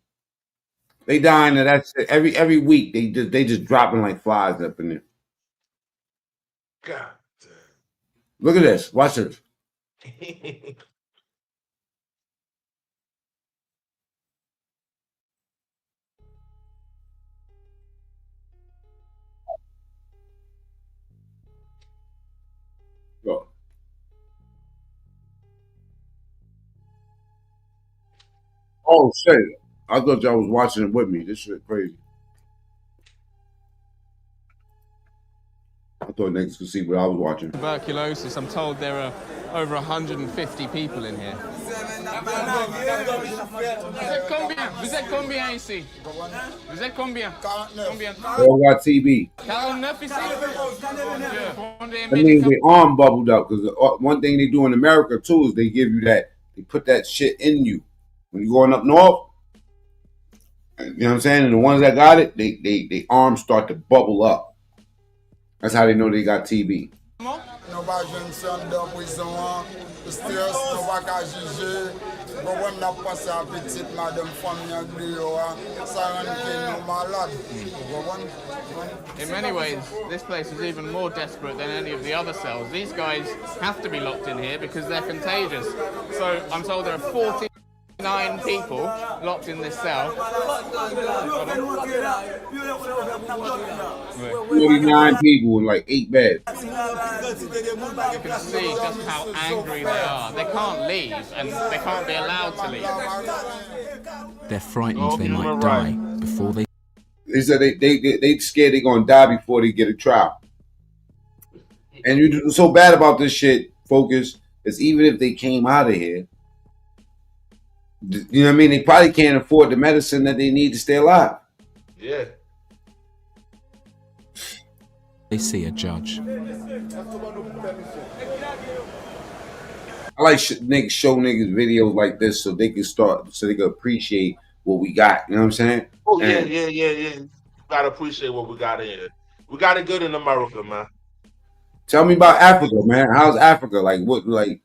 They dying of that shit every week. They just dropping like flies up in there. God. Look at this. Watch this. Go. Oh shit! I thought y'all was watching it with me. This shit crazy. I thought niggas could see what I was watching. Tuberculosis. I'm told there are over 150 people in here. Vous êtes combien ici? Vous êtes combien? Combien? They all got TB. 49 ici? That means they arm bubbled up because one thing they do in America too is they give you that. They put that shit in you when you're going up north. You know what I'm saying? And the ones that got it, they arms start to bubble up. That's how they know they got TB. In many ways, this place is even more desperate than any of the other cells. These guys have to be locked in here because they're contagious. So I'm told there are 49 people locked in this cell. 49 people in like 8 beds. You can see just how angry they are. They can't leave, and they can't be allowed to leave. They're frightened they might die before they... They said they scared they're going to die before they get a trial. And you do so bad about this shit, Focus, is even if they came out of here, you know what I mean? They probably can't afford the medicine that they need to stay alive. Yeah. They see a judge. I like niggas show niggas videos like this so they can appreciate what we got. You know what I'm saying? Oh yeah. You gotta appreciate what we got in here. We got it good in America, man. Tell me about Africa, man. How's Africa? Like what? Like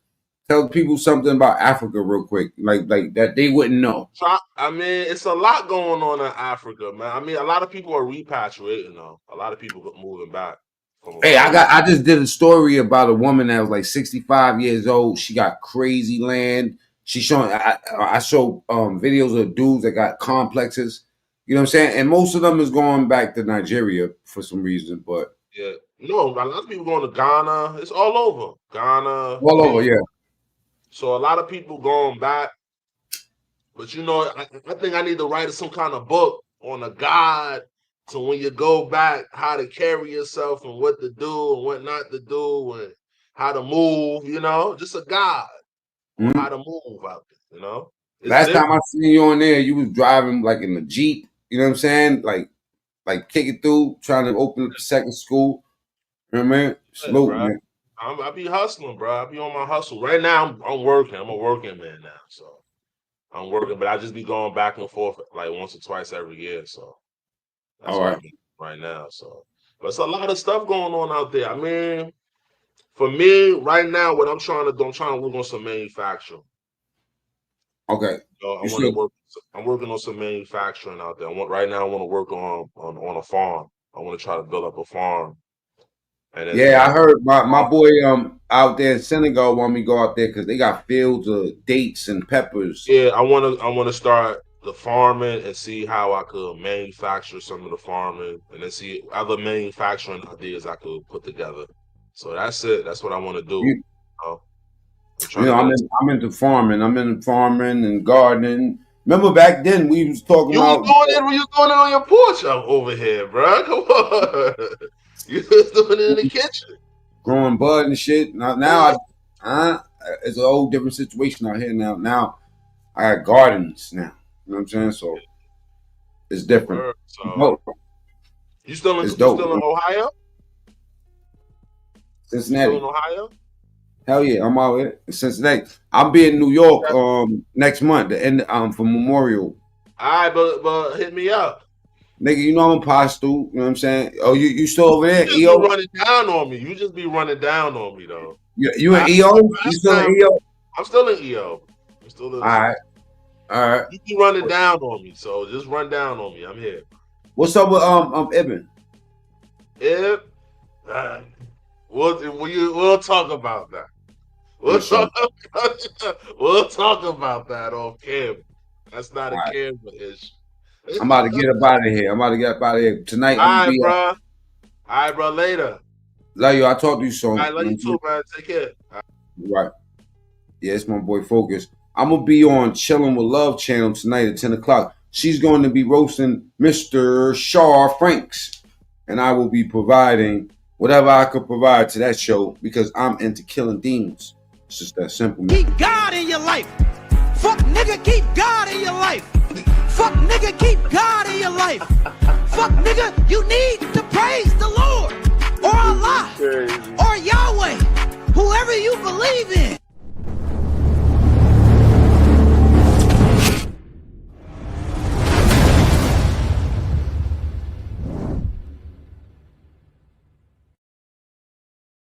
tell people something about Africa real quick, like that they wouldn't know. So, I mean, it's a lot going on in Africa, man. I mean, a lot of people are repatriating though. A lot of people are moving back. Hey, I just did a story about a woman that was like 65 years old. She got crazy land. She showing. I show videos of dudes that got complexes. You know what I'm saying? And most of them is going back to Nigeria for some reason, but yeah, no, a lot of people going to Ghana. It's all over Ghana. All over, yeah. So a lot of people going back. But you know, I think I need to write some kind of book on a guide to when you go back, how to carry yourself and what to do and what not to do and how to move, you know, just a guide on how to move out there, you know. Last time I seen you on there, you was driving like in a Jeep, you know what I'm saying? Like kicking through, trying to open up the second school. You know what I mean? Salute, man. I be hustling, bro. I be on my hustle. Right now, I'm working. I'm a working man now, so I'm working, but I just be going back and forth like once or twice every year. So that's what I'm doing right now. So, but it's a lot of stuff going on out there. I mean, for me right now, what I'm trying to do, I'm trying to work on some manufacturing. Okay. I'm working on some manufacturing out there. Right now, I want to work on a farm. I want to try to build up a farm. And I heard my boy out there in Senegal want me to go out there because they got fields of dates and peppers. Yeah, I want to start the farming and see how I could manufacture some of the farming and then see other manufacturing ideas I could put together. So that's it. That's what I want to do. I'm into farming. I'm into farming and gardening. Remember back then we was talking about you was doing it on your porch over here, bro. Come on. You was doing it in the kitchen. Growing bud and shit. Now it's a whole different situation out here now. Now I got gardens now. You know what I'm saying? So it's different. You still in Ohio? Cincinnati. You still in Ohio? Hell yeah, I'm out here in Cincinnati. I'll be in New York next month, the end for Memorial. All right, but hit me up. Nigga, you know I'm a postal. You know what I'm saying? Oh, you still over there? You just be running down on me. You just be running down on me, though. You in EO? You still in EO? I'm still in EO. I'm still in. All right. You be running down on me, so just run down on me. I'm here. What's up with Ibn? We'll talk about that. We'll talk about that off camera. That's not a camera issue. I'm about to get up out of here. Tonight. All right, bro. Later. Love you. I'll talk to you soon. I love you too, man. Take care. Right. Yeah, it's my boy Focus. I'm gonna be on Chilling with Love channel tonight at 10 o'clock. She's going to be roasting Mr. Shaw Franks, and I will be providing whatever I could provide to that show because I'm into killing demons. It's just that simple, man. Keep God in your life. Fuck nigga, keep God in your life. Fuck nigga, keep God in your life. Fuck nigga, you need to praise the Lord or Allah or Yahweh, whoever you believe in.